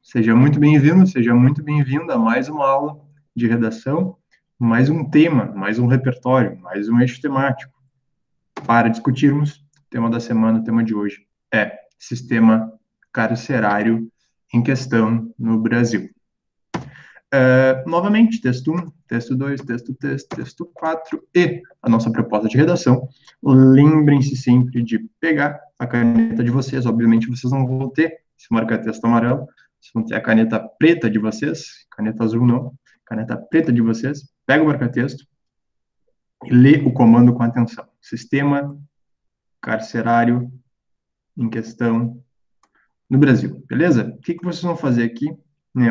Seja muito bem-vindo, seja muito bem-vinda a mais uma aula de redação, mais um tema, mais um repertório, mais um eixo temático para discutirmos. O tema da semana, o tema de hoje é sistema carcerário em questão no Brasil. Novamente, texto 1, texto 2, texto 3, texto 4 e a nossa proposta de redação. Lembrem-se sempre de pegar a caneta de vocês. Obviamente, vocês não vão ter esse marca-texto amarelo, vocês vão ter a caneta preta de vocês, caneta azul não, caneta preta de vocês. Pega o marca-texto e lê o comando com atenção. Sistema carcerário em questão no Brasil, beleza? O que vocês vão fazer aqui?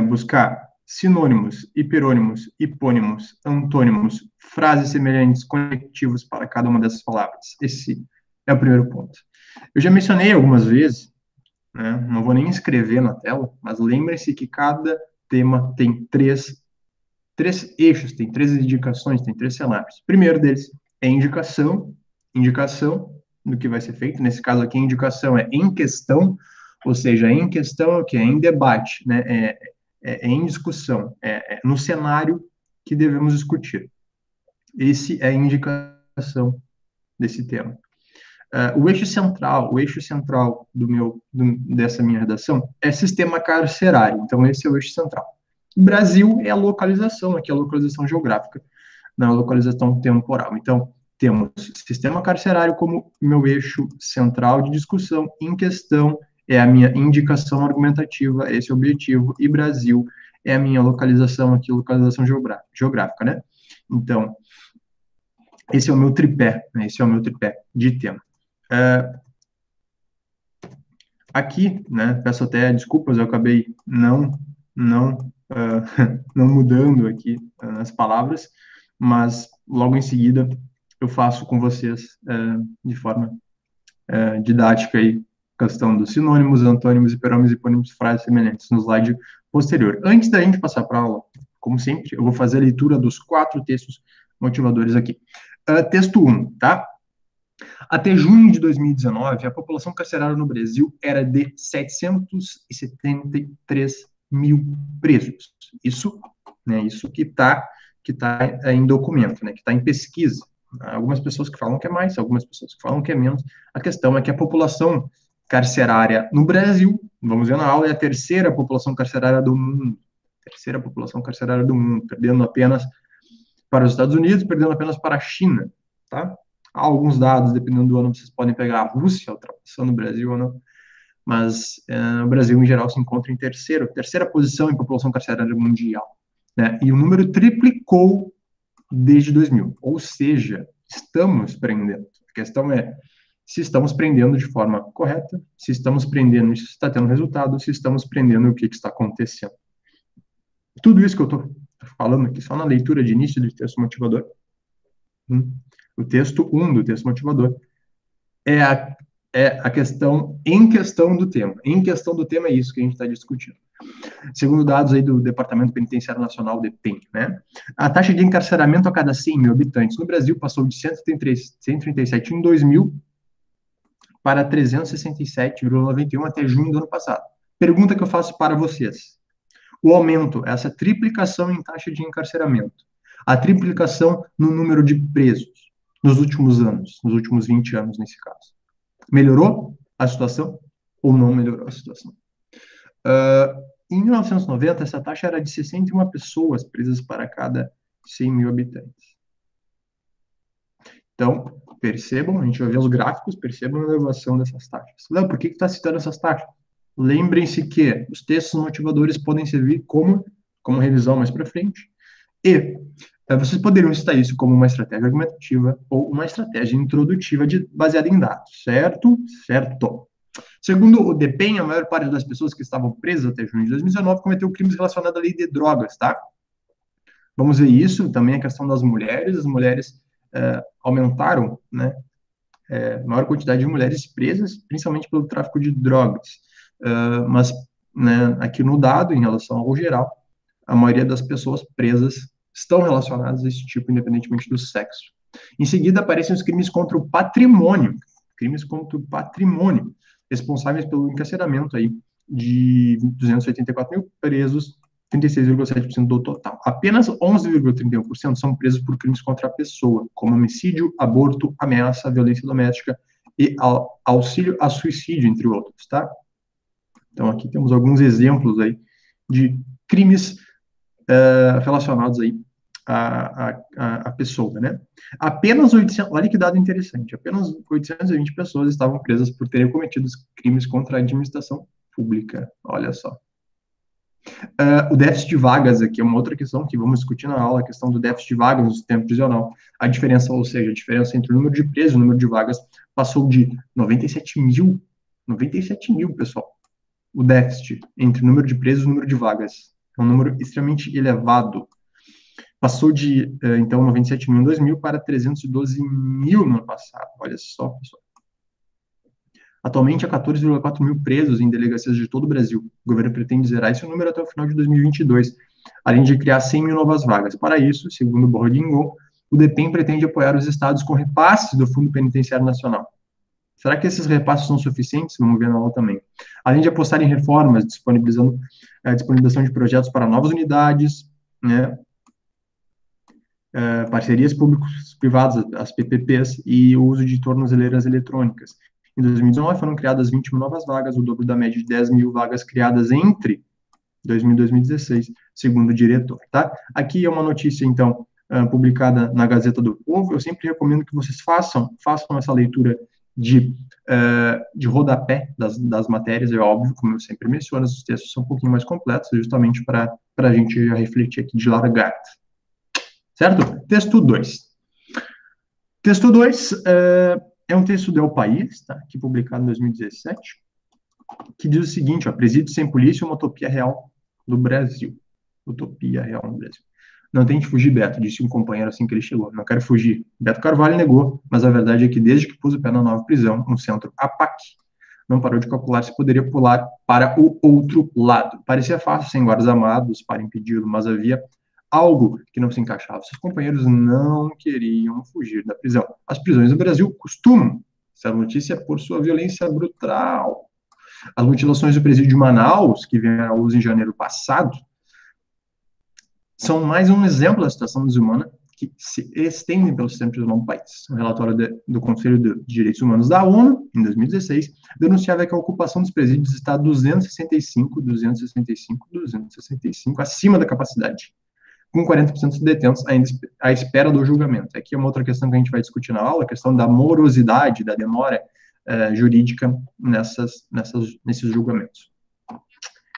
Buscar sinônimos, hiperônimos, hipônimos, antônimos, frases semelhantes, conectivos para cada uma dessas palavras. Esse é o primeiro ponto. Eu já mencionei algumas vezes, né, não vou nem escrever na tela, mas lembrem-se que cada tema tem três eixos, tem três indicações, tem três cenários. O primeiro deles é indicação do que vai ser feito. Nesse caso aqui, a indicação é em questão, ou seja, em questão é o que? É em debate, né? É em discussão, no cenário que devemos discutir. Esse é a indicação desse tema. O eixo central dessa minha redação é sistema carcerário. Então, esse é o eixo central. Brasil é a localização, aqui é a localização geográfica, não a localização temporal. Então, temos sistema carcerário como meu eixo central de discussão. Em questão é a minha indicação argumentativa, esse é o objetivo, e Brasil é a minha localização aqui, localização geográfica, né? Então, esse é o meu tripé, né? Esse é o meu tripé de tema. Aqui, né, peço até desculpas, eu acabei não mudando aqui as palavras, mas logo em seguida eu faço com vocês de forma didática aí, questão dos sinônimos, antônimos, hiperônimos, hipônimos, frases semelhantes no slide posterior. Antes da gente passar para a aula, como sempre, eu vou fazer a leitura dos 4 textos motivadores aqui. Texto 1, tá? Até junho de 2019, a população carcerária no Brasil era de 773 mil presos. Isso, né, isso que tá em documento, né, que está em pesquisa. Algumas pessoas que falam que é mais, algumas pessoas que falam que é menos. A questão é que a população carcerária no Brasil, vamos ver na aula, é a terceira população carcerária do mundo. Terceira população carcerária do mundo, perdendo apenas para os Estados Unidos, perdendo apenas para a China, tá? Há alguns dados, dependendo do ano, vocês podem pegar a Rússia ultrapassando o Brasil ou não, mas o Brasil, em geral, se encontra em terceira posição em população carcerária mundial, né? E o número triplicou desde 2000, ou seja, estamos prendendo. A questão é se estamos prendendo de forma correta, se estamos prendendo, se está tendo resultado, se estamos prendendo o que está acontecendo. Tudo isso que eu estou falando aqui, só na leitura de início do texto motivador, o texto 1 do texto motivador, é a questão em questão do tema. Em questão do tema é isso que a gente está discutindo. Segundo dados aí do Departamento Penitenciário Nacional, DEPEN, né? A taxa de encarceramento a cada 100 mil habitantes no Brasil passou de 137 em 2000 para 367,91 até junho do ano passado. Pergunta que eu faço para vocês. O aumento, essa triplicação em taxa de encarceramento, a triplicação no número de presos nos últimos anos, nos últimos 20 anos nesse caso, melhorou a situação ou não melhorou a situação? Em 1990, essa taxa era de 61 pessoas presas para cada 100 mil habitantes. Então, percebam, a gente vai ver os gráficos, percebam a elevação dessas taxas. Léo, por que está citando essas taxas? Lembrem-se que os textos motivadores podem servir como revisão mais para frente. E vocês poderiam citar isso como uma estratégia argumentativa ou uma estratégia introdutiva baseada em dados, certo? Certo. Segundo o DEPEN, a maior parte das pessoas que estavam presas até junho de 2019 cometeu crimes relacionados à lei de drogas, tá? Vamos ver isso, também a questão das mulheres. As mulheres aumentaram, né? Maior quantidade de mulheres presas, principalmente pelo tráfico de drogas. Mas, né, aqui no dado, em relação ao geral, a maioria das pessoas presas estão relacionadas a esse tipo, independentemente do sexo. Em seguida, aparecem os crimes contra o patrimônio, responsáveis pelo encarceramento aí de 284 mil presos, 36,7% do total. Apenas 11,31% são presos por crimes contra a pessoa, como homicídio, aborto, ameaça, violência doméstica e auxílio a suicídio, entre outros, tá? Então, aqui temos alguns exemplos aí de crimes relacionados aí à pessoa, né? Apenas 800, olha que dado interessante, apenas 820 pessoas estavam presas por terem cometido crimes contra a administração pública, olha só. O déficit de vagas aqui é uma outra questão que vamos discutir na aula, a questão do déficit de vagas no sistema prisional. A diferença, ou seja, a diferença entre o número de presos e o número de vagas passou de 97 mil, pessoal. O déficit entre o número de presos e o número de vagas. É um número extremamente elevado. Passou de, então, 97 mil em 2000 para 312 mil no ano passado. Olha só, pessoal. Atualmente, há 14,4 mil presos em delegacias de todo o Brasil. O governo pretende zerar esse número até o final de 2022, além de criar 100 mil novas vagas. Para isso, segundo o Borlingon, o DPEM pretende apoiar os estados com repasses do Fundo Penitenciário Nacional. Será que esses repasses são suficientes? Vamos ver na aula também. Além de apostar em reformas, disponibilizando a disponibilização de projetos para novas unidades, né, parcerias públicos-privadas, as PPPs, e o uso de tornozeleiras eletrônicas. Em 2019, foram criadas 20 mil novas vagas, o dobro da média de 10 mil vagas criadas entre 2000 e 2016, segundo o diretor, tá? Aqui é uma notícia, então, publicada na Gazeta do Povo. Eu sempre recomendo que vocês façam essa leitura de rodapé das matérias, é óbvio, como eu sempre menciono, os textos são um pouquinho mais completos, justamente para a gente já refletir aqui de largada. Certo? Texto 2. Texto 2 é um texto do El País, tá? Aqui publicado em 2017, que diz o seguinte, ó, presídio sem polícia é uma utopia real do Brasil. Utopia real no Brasil. Não tente fugir, Beto, disse um companheiro assim que ele chegou. Não quero fugir. Beto Carvalho negou, mas a verdade é que desde que pôs o pé na nova prisão, no centro APAC, não parou de calcular se poderia pular para o outro lado. Parecia fácil, sem guardas armados para impedi-lo, mas havia algo que não se encaixava. Seus companheiros não queriam fugir da prisão. As prisões do Brasil costumam ser notícia por sua violência brutal. As mutilações do presídio de Manaus, que vieram à luz em janeiro passado, são mais um exemplo da situação desumana que se estendem pelo sistema prisional do país. Um relatório do Conselho de Direitos Humanos da ONU, em 2016, denunciava que a ocupação dos presídios está 265, acima da capacidade, com 40% dos detentos ainda à espera do julgamento. Aqui é uma outra questão que a gente vai discutir na aula, a questão da morosidade, da demora jurídica nesses julgamentos.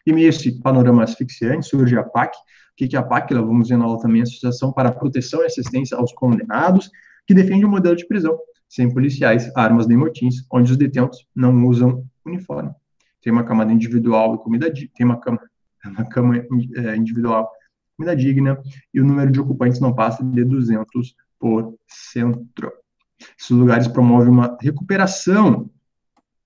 E meio esse panorama asfixiante, surge a PAC. O que é a PAC? Nós vamos ver na aula também, a Associação para a Proteção e Assistência aos Condenados, que defende um modelo de prisão sem policiais, armas nem motins, onde os detentos não usam uniforme. Tem uma camada individual e comida, tem uma cama individual, comida digna, e o número de ocupantes não passa de 200 por centro. Esses lugares promovem uma recuperação,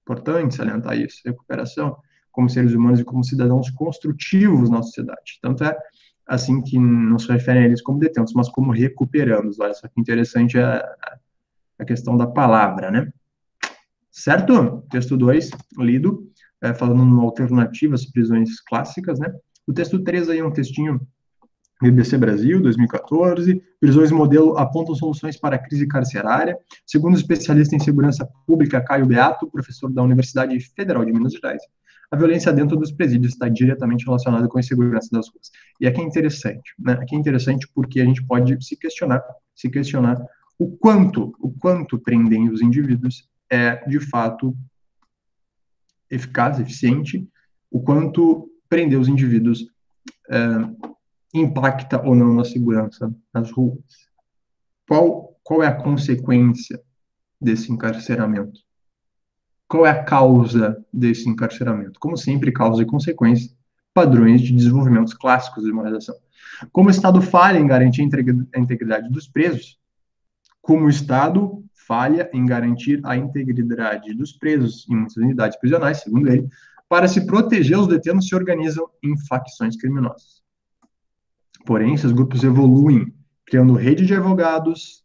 importante salientar isso, recuperação como seres humanos e como cidadãos construtivos na sociedade. Tanto é assim que não se referem a eles como detentos, mas como recuperados. Olha só que interessante a questão da palavra, né? Certo? Texto 2, lido, falando numa alternativa às prisões clássicas, né? O texto 3 aí é um textinho BBC Brasil, 2014, prisões modelo apontam soluções para a crise carcerária. Segundo o especialista em segurança pública Caio Beato, professor da Universidade Federal de Minas Gerais, a violência dentro dos presídios está diretamente relacionada com a insegurança das ruas. E aqui é interessante, né? Aqui é interessante porque a gente pode se questionar o quanto prendem os indivíduos é, de fato, eficaz, eficiente, o quanto prender os indivíduos impacta ou não na segurança nas ruas. Qual é a consequência desse encarceramento? Qual é a causa desse encarceramento? Como sempre, causa e consequência, padrões de desenvolvimentos clássicos de moralização. Como o Estado falha em garantir a integridade dos presos, como o Estado falha em garantir a integridade dos presos em muitas unidades prisionais, segundo ele, para se proteger, os detentos se organizam em facções criminosas. Porém, esses grupos evoluem, criando rede de advogados,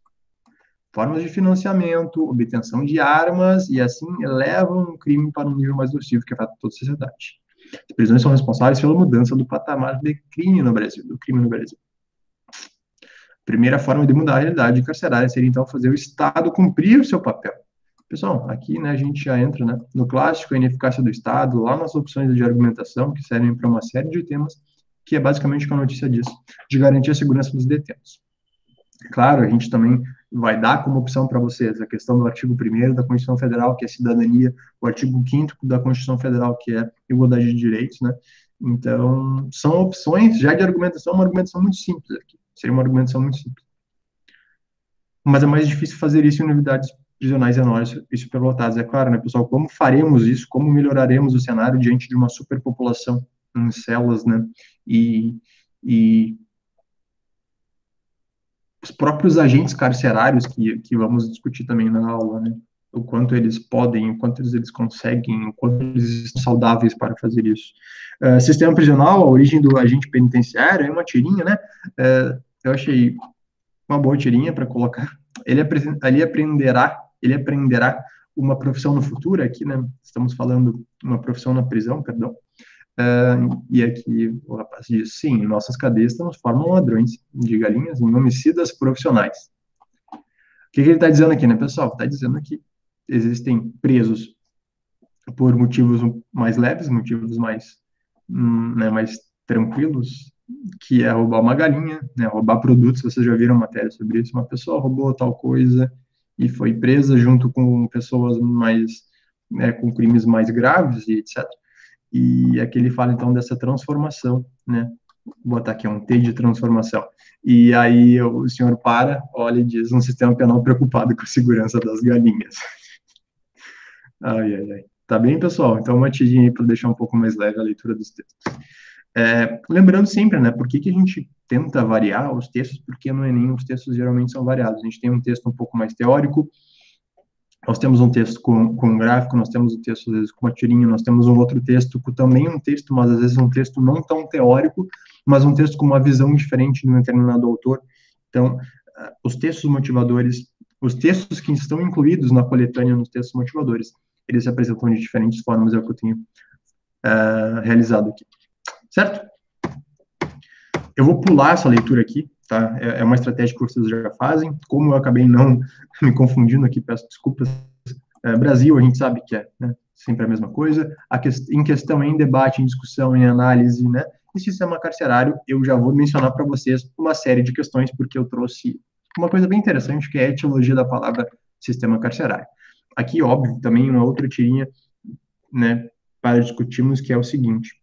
formas de financiamento, obtenção de armas, e assim elevam o crime para um nível mais nocivo que afeta toda a sociedade. As prisões são responsáveis pela mudança do patamar de crime no Brasil, do crime no Brasil. A primeira forma de mudar a realidade carcerária seria, então, fazer o Estado cumprir o seu papel. Pessoal, aqui, né, a gente já entra, né, no clássico, a ineficácia do Estado, lá nas opções de argumentação, que servem para uma série de temas, que é basicamente o que a notícia diz, de garantir a segurança dos detentos. Claro, a gente também vai dar como opção para vocês a questão do artigo 1º da Constituição Federal, que é cidadania, o artigo 5º da Constituição Federal, que é igualdade de direitos, né? Então, são opções já de argumentação, uma argumentação muito simples aqui. Seria uma argumentação muito simples. Mas é mais difícil fazer isso em unidades prisionais menores e superlotadas. É claro, né, pessoal? Como faremos isso? Como melhoraremos o cenário diante de uma superpopulação em celas, né? E os próprios agentes carcerários que vamos discutir também na aula, né? O quanto eles podem, o quanto eles conseguem, o quanto eles estão saudáveis para fazer isso. Sistema prisional, a origem do agente penitenciário, é uma tirinha, né? Eu achei uma boa tirinha para colocar. Ele aprenderá uma profissão no futuro, aqui, né? Estamos falando uma profissão na prisão, perdão. E aqui o rapaz diz, sim, nossas cadeias transformam ladrões de galinhas em homicidas profissionais. O que ele está dizendo aqui, né, pessoal? Está dizendo que existem presos por motivos mais leves, motivos mais, né, mais tranquilos, que é roubar uma galinha, né, roubar produtos. Vocês já viram matéria sobre isso? Uma pessoa roubou tal coisa e foi presa junto com pessoas mais, né, com crimes mais graves e etc. E aqui ele fala, então, dessa transformação, né? Vou botar aqui um T de transformação. E aí o senhor olha e diz, um sistema penal preocupado com a segurança das galinhas. Ai, ai, ai. Tá bem, pessoal? Então, uma tidinha aí para deixar um pouco mais leve a leitura dos textos. Lembrando sempre, né, por que a gente tenta variar os textos, porque no Enem os textos geralmente são variados. A gente tem um texto um pouco mais teórico, nós temos um texto com gráfico, nós temos um texto, às vezes, com uma tirinha, nós temos um outro texto com também um texto, mas às vezes um texto não tão teórico, mas um texto com uma visão diferente de um determinado autor. Então, os textos motivadores, os textos que estão incluídos na coletânea nos textos motivadores, eles se apresentam de diferentes formas, é o que eu tenho realizado aqui. Certo? Eu vou pular essa leitura aqui, tá? É uma estratégia que vocês já fazem. Como eu acabei não me confundindo aqui, peço desculpas. Brasil, a gente sabe que é, né, sempre a mesma coisa. Em questão, em debate, em discussão, em análise, né? E sistema carcerário, eu já vou mencionar para vocês uma série de questões, porque eu trouxe uma coisa bem interessante, que é a etimologia da palavra sistema carcerário. Aqui, óbvio, também uma outra tirinha, né, para discutirmos, que é o seguinte: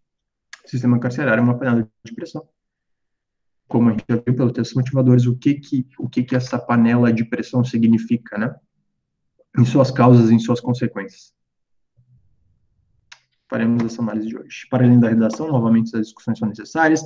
sistema carcerário é uma panela de pressão. Como a gente já viu pelos textos motivadores, o que essa panela de pressão significa, né? Em suas causas, em suas consequências. Faremos essa análise de hoje. Para além da redação, novamente, as discussões são necessárias.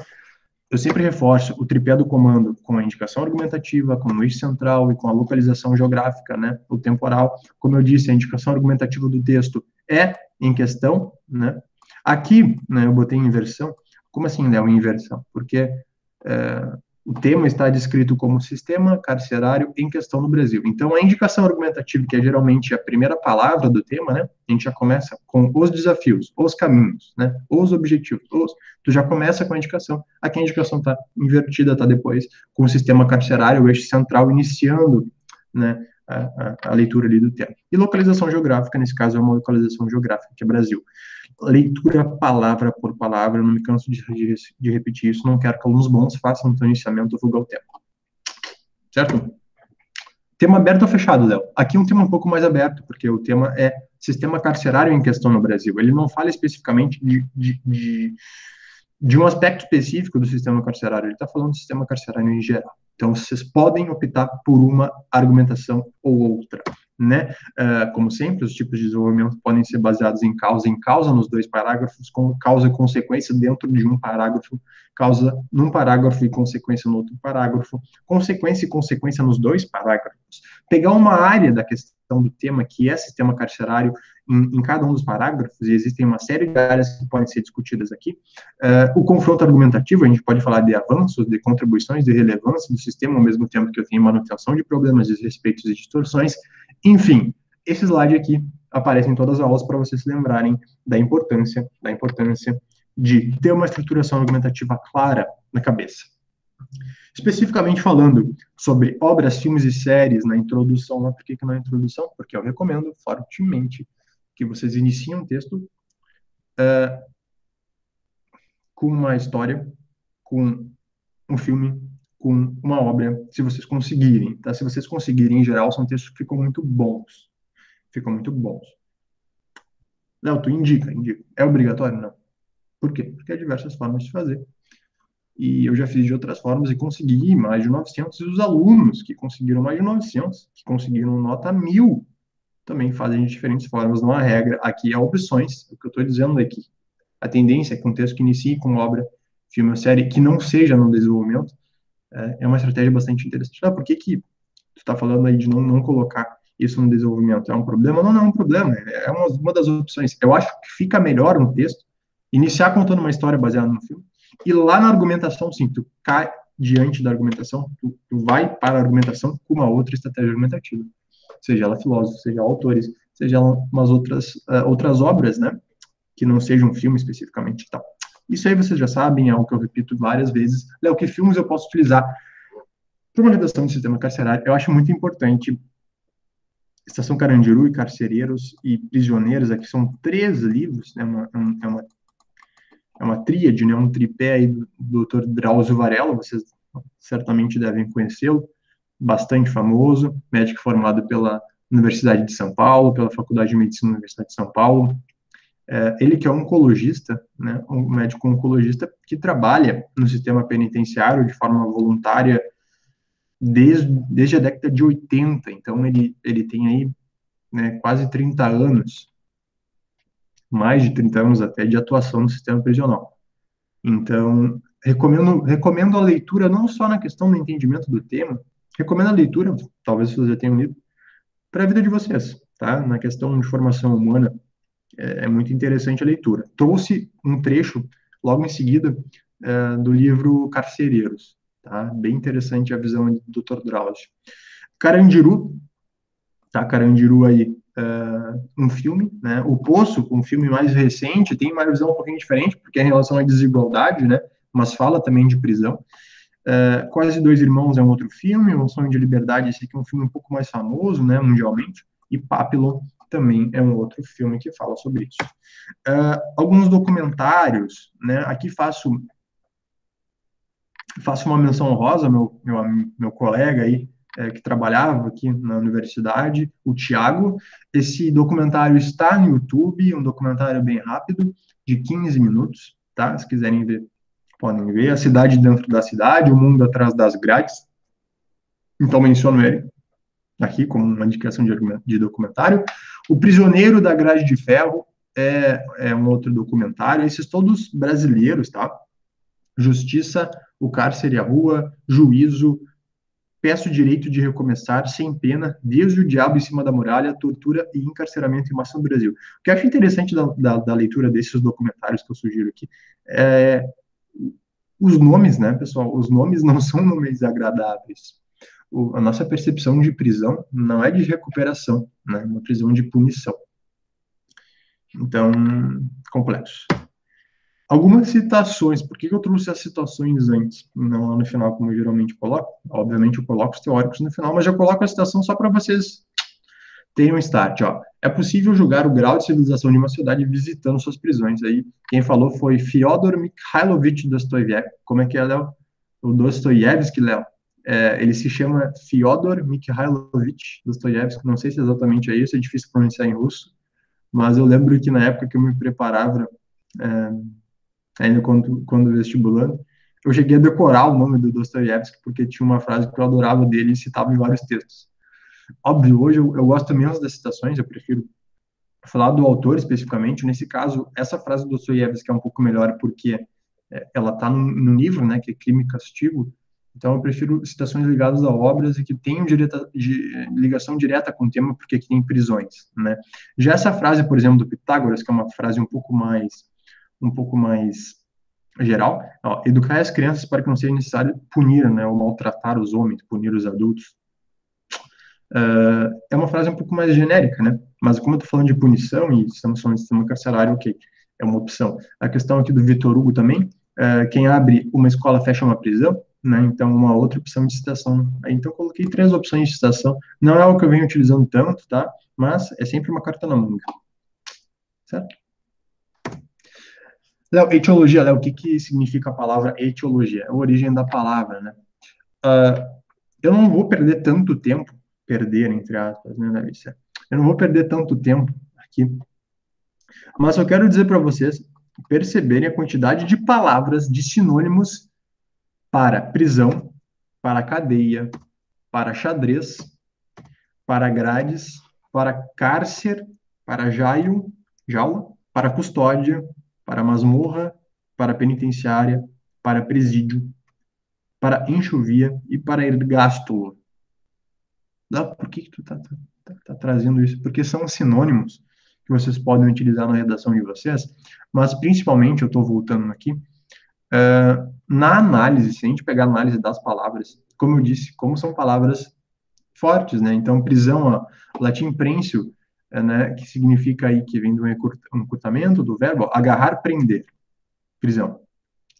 Eu sempre reforço o tripé do comando com a indicação argumentativa, com o eixo central e com a localização geográfica, né, o temporal. Como eu disse, a indicação argumentativa do texto é em questão, né? Aqui, né, eu botei em inversão. Como assim, Léo, em inversão? Porque o tema está descrito como sistema carcerário em questão no Brasil. Então, a indicação argumentativa, que é geralmente a primeira palavra do tema, né? A gente já começa com os desafios, os caminhos, né? Os objetivos. Tu já começa com a indicação. Aqui a indicação está invertida, está depois com o sistema carcerário, o eixo central, iniciando, né, a leitura ali do tema. E localização geográfica, nesse caso, é uma localização geográfica, que é Brasil. Leitura palavra por palavra, eu não me canso de repetir isso, não quero que alunos bons façam o iniciamento ou vulgar o tema. Certo? Tema aberto ou fechado, Léo? Aqui é um tema um pouco mais aberto, porque o tema é sistema carcerário em questão no Brasil. Ele não fala especificamente de um aspecto específico do sistema carcerário, ele está falando do sistema carcerário em geral. Então, vocês podem optar por uma argumentação ou outra, né? Como sempre, os tipos de desenvolvimento podem ser baseados em causa nos dois parágrafos, com causa e consequência dentro de um parágrafo, causa num parágrafo e consequência no outro parágrafo, consequência e consequência nos dois parágrafos. Pegar uma área da questão do tema, que é sistema carcerário, em cada um dos parágrafos, e existem uma série de áreas que podem ser discutidas aqui. O confronto argumentativo, a gente pode falar de avanços, de contribuições, de relevância do sistema, ao mesmo tempo que eu tenho manutenção de problemas, desrespeitos e distorções. Enfim, esse slide aqui aparece em todas as aulas para vocês se lembrarem da importância de ter uma estruturação argumentativa clara na cabeça. Especificamente falando sobre obras, filmes e séries na introdução, por que na introdução? Porque eu recomendo fortemente que vocês iniciem um texto com uma história, com um filme, com uma obra, se vocês conseguirem, tá? Se vocês conseguirem, em geral, são textos que ficam muito bons. Ficam muito bons. Léo, tu indica. É obrigatório? Não. Por quê? Porque há diversas formas de fazer. E eu já fiz de outras formas e consegui mais de 900, e os alunos que conseguiram mais de 900, que conseguiram nota 1000, também fazem de diferentes formas. Não há regra, aqui há opções. O que eu estou dizendo aqui. A tendência é que um texto que inicie com obra, filme ou série, que não seja no desenvolvimento, é uma estratégia bastante interessante. Por que tu está falando aí de não colocar isso no desenvolvimento? É um problema? Não, não é um problema. É uma das opções. Eu acho que fica melhor um texto iniciar contando uma história baseada no filme, e lá na argumentação, sim, tu cai diante da argumentação, tu vai para a argumentação com uma outra estratégia argumentativa. Seja ela filósofo, seja autores, seja ela umas outras obras, né? Que não seja um filme especificamente e tal. Isso aí vocês já sabem, é algo que eu repito várias vezes. Léo, que filmes eu posso utilizar para uma redação do sistema carcerário? Eu acho muito importante Estação Carandiru e Carcereiros e Prisioneiros, aqui são 3 livros, né, é uma tríade, né, um tripé aí do Dr. Drauzio Varela, vocês certamente devem conhecê-lo, bastante famoso, médico formado pela Universidade de São Paulo, pela Faculdade de Medicina da Universidade de São Paulo. Ele que é oncologista, né, um médico oncologista que trabalha no sistema penitenciário de forma voluntária desde a década de 80, então ele tem aí, né, quase 30 anos, mais de 30 anos até, de atuação no sistema prisional. Então, recomendo a leitura não só na questão do entendimento do tema, recomendo a leitura, talvez vocês já tenham lido, para a vida de vocês, tá? Na questão de formação humana, é muito interessante a leitura. Trouxe um trecho, logo em seguida, do livro Carcereiros, tá? Bem interessante a visão do Dr. Drauzio. Carandiru, tá? Carandiru aí, um filme, né? O Poço, um filme mais recente, tem uma visão um pouquinho diferente, porque é em relação à desigualdade, né? Mas fala também de prisão. Quase Dois Irmãos é um outro filme, Um Sonho de Liberdade, esse aqui é um filme um pouco mais famoso, né, mundialmente, e Papillon também é um outro filme que fala sobre isso. Alguns documentários, né, aqui faço uma menção honrosa, meu colega aí, que trabalhava aqui na universidade, o Tiago. Esse documentário está no YouTube, um documentário bem rápido, de 15 minutos, tá? Se quiserem ver, podem ver. A Cidade Dentro da Cidade, O Mundo Atrás das Grades. Então, menciono ele aqui como uma indicação de documentário. O Prisioneiro da Grade de Ferro é um outro documentário. Esses todos brasileiros, tá? Justiça, O Cárcere e a Rua, Juízo, Peço Direito de Recomeçar, Sem Pena, Desde o Diabo em Cima da Muralha, Tortura e Encarceramento em Massa no Brasil. O que eu acho interessante da leitura desses documentários que eu sugiro aqui é os nomes, né, pessoal? Os nomes não são nomes agradáveis. A nossa percepção de prisão não é de recuperação, né? É uma prisão de punição. Então, complexo. Algumas citações, por que eu trouxe as citações antes, não lá no final, como eu geralmente coloco? Obviamente eu coloco os teóricos no final, mas já coloco a citação só para vocês terem um start. Ó. É possível julgar o grau de civilização de uma cidade visitando suas prisões. Aí quem falou foi Fyodor Mikhailovich Dostoiévski. Como é que é, Léo? O Dostoiévski, Léo. Ele se chama Fyodor Mikhailovich Dostoiévski, não sei se exatamente é isso, é difícil pronunciar em russo, mas eu lembro que na época que eu me preparava, ainda quando vestibulando, eu cheguei a decorar o nome do Dostoiévski, porque tinha uma frase que eu adorava dele e citava em vários textos. Óbvio, hoje eu gosto menos das citações, eu prefiro falar do autor especificamente. Nesse caso, essa frase do Dostoiévski é um pouco melhor porque ela está no livro, né, que é Crime e Castigo. Então, eu prefiro citações ligadas a obras e que tenham ligação direta com o tema, porque aqui tem prisões, né? Já essa frase, por exemplo, do Pitágoras, que é uma frase um pouco mais geral, ó, educar as crianças para que não seja necessário punir, né, ou maltratar os homens, punir os adultos. É uma frase um pouco mais genérica, né? Mas como eu estou falando de punição e estamos falando de sistema carcerário, ok, é uma opção. A questão aqui do Vitor Hugo também, quem abre uma escola fecha uma prisão, né? Então, uma outra opção de citação. Então, eu coloquei 3 opções de citação. Não é algo que eu venho utilizando tanto, tá? Mas é sempre uma carta na manga, certo? Léo, etiologia, Léo, o que que significa a palavra etiologia? É a origem da palavra, né? Eu não vou perder tanto tempo, perder, entre aspas, né, Davi? Eu não vou perder tanto tempo aqui, mas eu quero dizer para vocês perceberem a quantidade de palavras, de sinônimos para prisão, para cadeia, para xadrez, para grades, para cárcer, para jaio, jaula, para custódia, para masmorra, para penitenciária, para presídio, para enxovia e para ergástulo. Por que tu tá trazendo isso? Porque são sinônimos que vocês podem utilizar na redação de vocês, mas principalmente, eu estou voltando aqui, na análise, se a gente pegar a análise das palavras, como eu disse, como são palavras fortes, né? Então, prisão, ó, latim prensio, né, que significa aí, que vem do encurtamento do verbo, ó, agarrar, prender, prisão.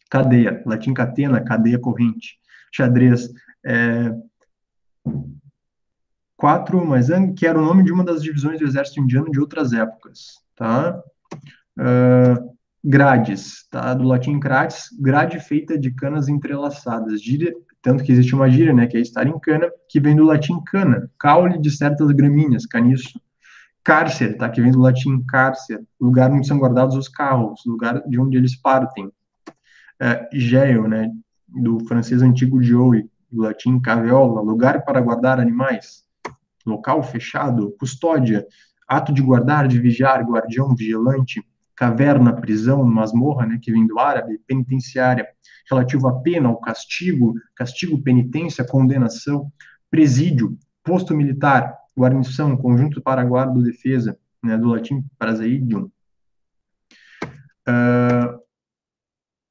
Cadeia, latim catena, cadeia corrente. Xadrez, 4 mais ano, que era o nome de uma das divisões do exército indiano de outras épocas, tá? Grades, tá? Do latim crates, grade feita de canas entrelaçadas, gíria, tanto que existe uma gíria, né, que é estar em cana, que vem do latim cana, caule de certas gramíneas, caniço. Cárcer, tá? Que vem do latim cárcer, lugar onde são guardados os carros, lugar de onde eles partem. Geo, né, do francês antigo joue, do latim caveola, lugar para guardar animais. Local fechado, custódia, ato de guardar, de vigiar, guardião, vigilante, caverna, prisão, masmorra, né, que vem do árabe, penitenciária, relativo à pena, ao castigo, castigo, penitência, condenação, presídio, posto militar, guarnição, conjunto para guarda ou defesa, né, do latim praesidium.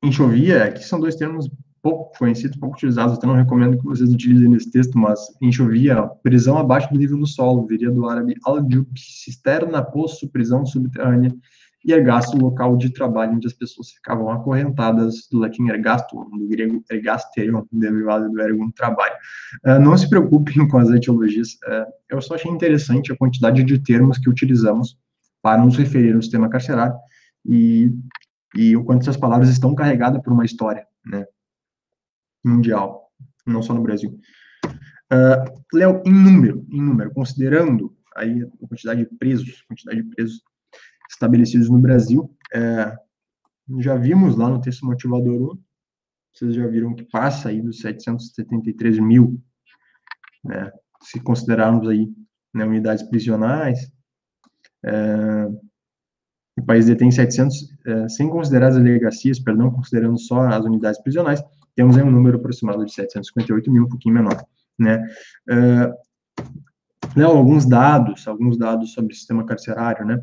Enxovia, que são 2 termos pouco conhecidos, pouco utilizados, até não recomendo que vocês utilizem nesse texto, mas enxovia, prisão abaixo do nível do solo, viria do árabe al-jub, cisterna, poço, prisão subterrânea, e ergasto, local de trabalho onde as pessoas ficavam acorrentadas, do latim ergasto, do grego ergasterion, derivado do ergo trabalho. Não se preocupem com as etiologias, eu só achei interessante a quantidade de termos que utilizamos para nos referir ao sistema carcerário, e o quanto essas palavras estão carregadas por uma história, né, mundial, não só no Brasil. Léo, em número, considerando aí a quantidade de presos estabelecidos no Brasil, já vimos lá no texto motivador 1, vocês já viram que passa aí dos 773 mil, né, se considerarmos aí, né, unidades prisionais, o país detém 700, sem considerar as delegacias, perdão, considerando só as unidades prisionais, temos aí um número aproximado de 758 mil, um pouquinho menor, né? Alguns dados sobre o sistema carcerário, né?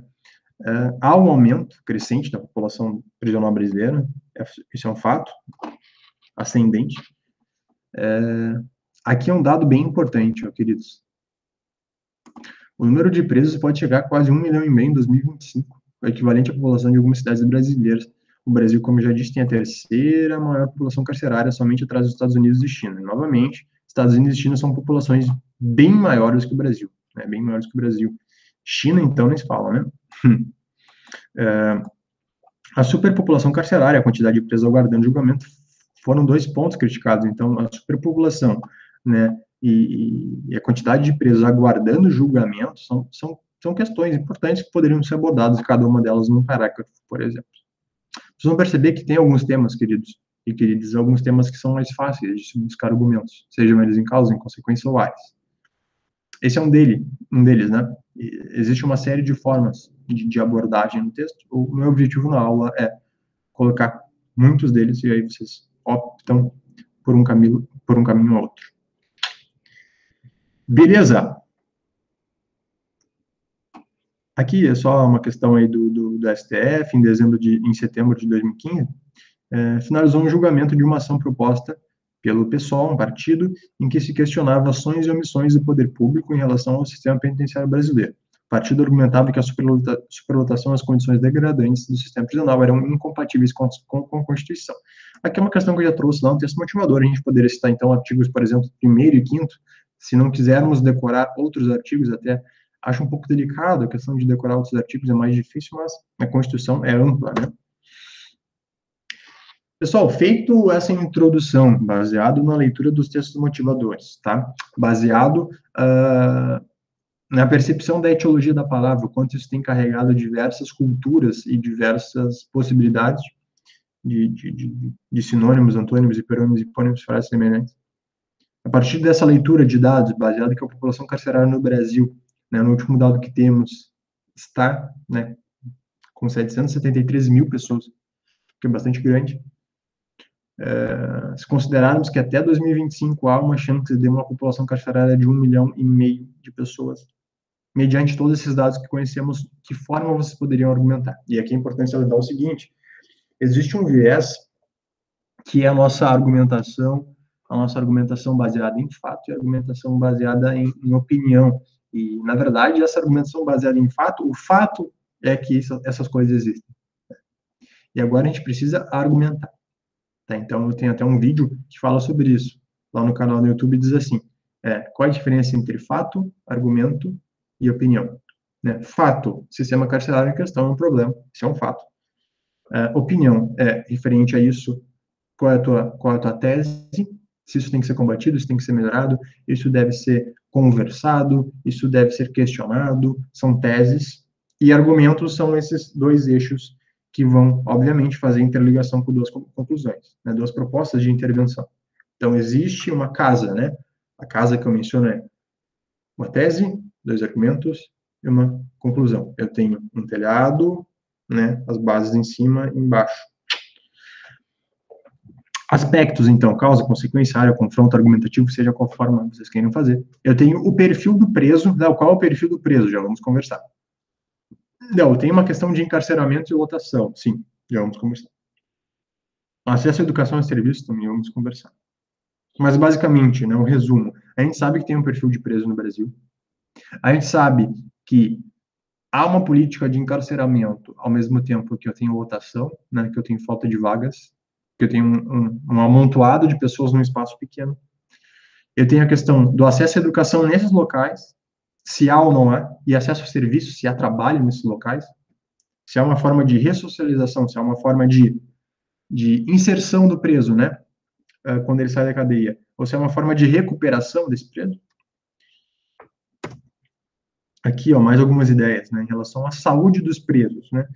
Há um aumento crescente da população prisional brasileira, isso é um fato, ascendente. Aqui é um dado bem importante, ó, queridos. O número de presos pode chegar a quase 1,5 milhão em 2025, o equivalente à população de algumas cidades brasileiras. O Brasil, como já disse, tem a terceira maior população carcerária, somente atrás dos Estados Unidos e China. E, novamente, Estados Unidos e China são populações bem maiores que o Brasil, né? Bem maiores que o Brasil. China, então, nem se fala, né? A superpopulação carcerária, a quantidade de presos aguardando julgamento, foram 2 pontos criticados. Então, a superpopulação, né, e a quantidade de presos aguardando julgamento são questões importantes que poderiam ser abordadas, cada uma delas num parágrafo, por exemplo. Vocês vão perceber que tem alguns temas, queridos e queridas, alguns temas que são mais fáceis de se buscar argumentos, sejam eles em causa, em consequência ou áreas. Esse é um deles, né? Existe uma série de formas de abordagem no texto. O meu objetivo na aula é colocar muitos deles e aí vocês optam por um caminho ou outro. Beleza? Aqui é só uma questão aí do STF, em setembro de 2015, finalizou um julgamento de uma ação proposta pelo PSOL, um partido em que se questionava ações e omissões do poder público em relação ao sistema penitenciário brasileiro. O partido argumentava que a superlotação e as condições degradantes do sistema prisional eram incompatíveis com a Constituição. Aqui é uma questão que eu já trouxe lá no texto motivador, a gente poderia citar, então, artigos, por exemplo, 1º e 5º, se não quisermos decorar outros artigos, até acho um pouco delicado, a questão de decorar outros artigos é mais difícil, mas a Constituição é ampla, né? Pessoal, feito essa introdução, baseado na leitura dos textos motivadores, tá? Baseado na percepção da etiologia da palavra, o quanto isso tem carregado diversas culturas e diversas possibilidades de sinônimos, antônimos, hiperônimos, hipônimos, frases semelhantes. A partir dessa leitura de dados, baseado que a população carcerária no Brasil, né, no último dado que temos, está, né, com 773 mil pessoas, que é bastante grande. Se considerarmos que até 2025 há uma chance de uma população carcerária de 1,5 milhão de pessoas, mediante todos esses dados que conhecemos, que forma vocês poderiam argumentar? E aqui é importante salientar o seguinte: existe um viés que é a nossa argumentação baseada em fato e a argumentação baseada em opinião. E, na verdade, essa argumentação baseada em fato, o fato é que essas coisas existem. E agora a gente precisa argumentar. Tá? Então, eu tenho até um vídeo que fala sobre isso. Lá no canal do YouTube diz assim, qual a diferença entre fato, argumento e opinião? Né? Fato, sistema carcerário em questão é um problema, isso é um fato. Opinião é referente a isso, qual é a tua tese, se isso tem que ser combatido, isso tem que ser melhorado, isso deve ser conversado, isso deve ser questionado, são teses, e argumentos são esses dois eixos que vão, obviamente, fazer interligação com duas conclusões, né, duas propostas de intervenção. Então, existe uma casa, né? A casa que eu menciono é uma tese, dois argumentos e uma conclusão. Eu tenho um telhado, né, as bases em cima e embaixo. Aspectos, então, causa, consequência, área, confronto, argumentativo, seja qual forma vocês queiram fazer. Eu tenho o perfil do preso, qual é o perfil do preso? Já vamos conversar. Não, tem uma questão de encarceramento e lotação, sim, já vamos conversar. Acesso à educação e serviços também vamos conversar. Mas, basicamente, né, um resumo, a gente sabe que tem um perfil de preso no Brasil, a gente sabe que há uma política de encarceramento, ao mesmo tempo que eu tenho lotação, né, que eu tenho falta de vagas, que eu tenho um amontoado de pessoas num espaço pequeno. Eu tenho a questão do acesso à educação nesses locais, se há ou não há, e acesso a serviços, se há trabalho nesses locais, se há uma forma de ressocialização, se há uma forma de inserção do preso, né, quando ele sai da cadeia, ou se é uma forma de recuperação desse preso. Aqui, ó, mais algumas ideias, né, em relação à saúde dos presos, né,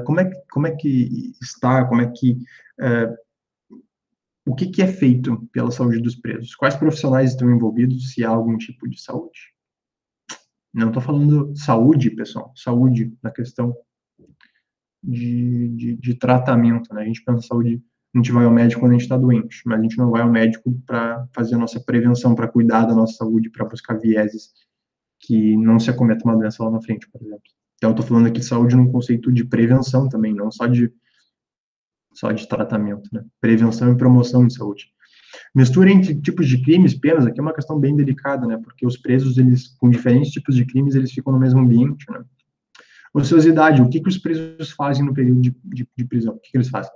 como é que está, o que é feito pela saúde dos presos? Quais profissionais estão envolvidos, se há algum tipo de saúde? Não estou falando saúde, pessoal, saúde na questão de tratamento, né, a gente pensa em saúde, a gente vai ao médico quando a gente está doente, mas a gente não vai ao médico para fazer a nossa prevenção, para cuidar da nossa saúde, para buscar vieses que não se acometa uma doença lá na frente, por exemplo. Então, eu estou falando aqui de saúde num conceito de prevenção também, não só de tratamento, né? Prevenção e promoção de saúde. Mistura entre tipos de crimes, penas, aqui é uma questão bem delicada, né? Porque os presos, eles, com diferentes tipos de crimes, eles ficam no mesmo ambiente, né? Ociosidade, o que os presos fazem no período de prisão? O que eles fazem?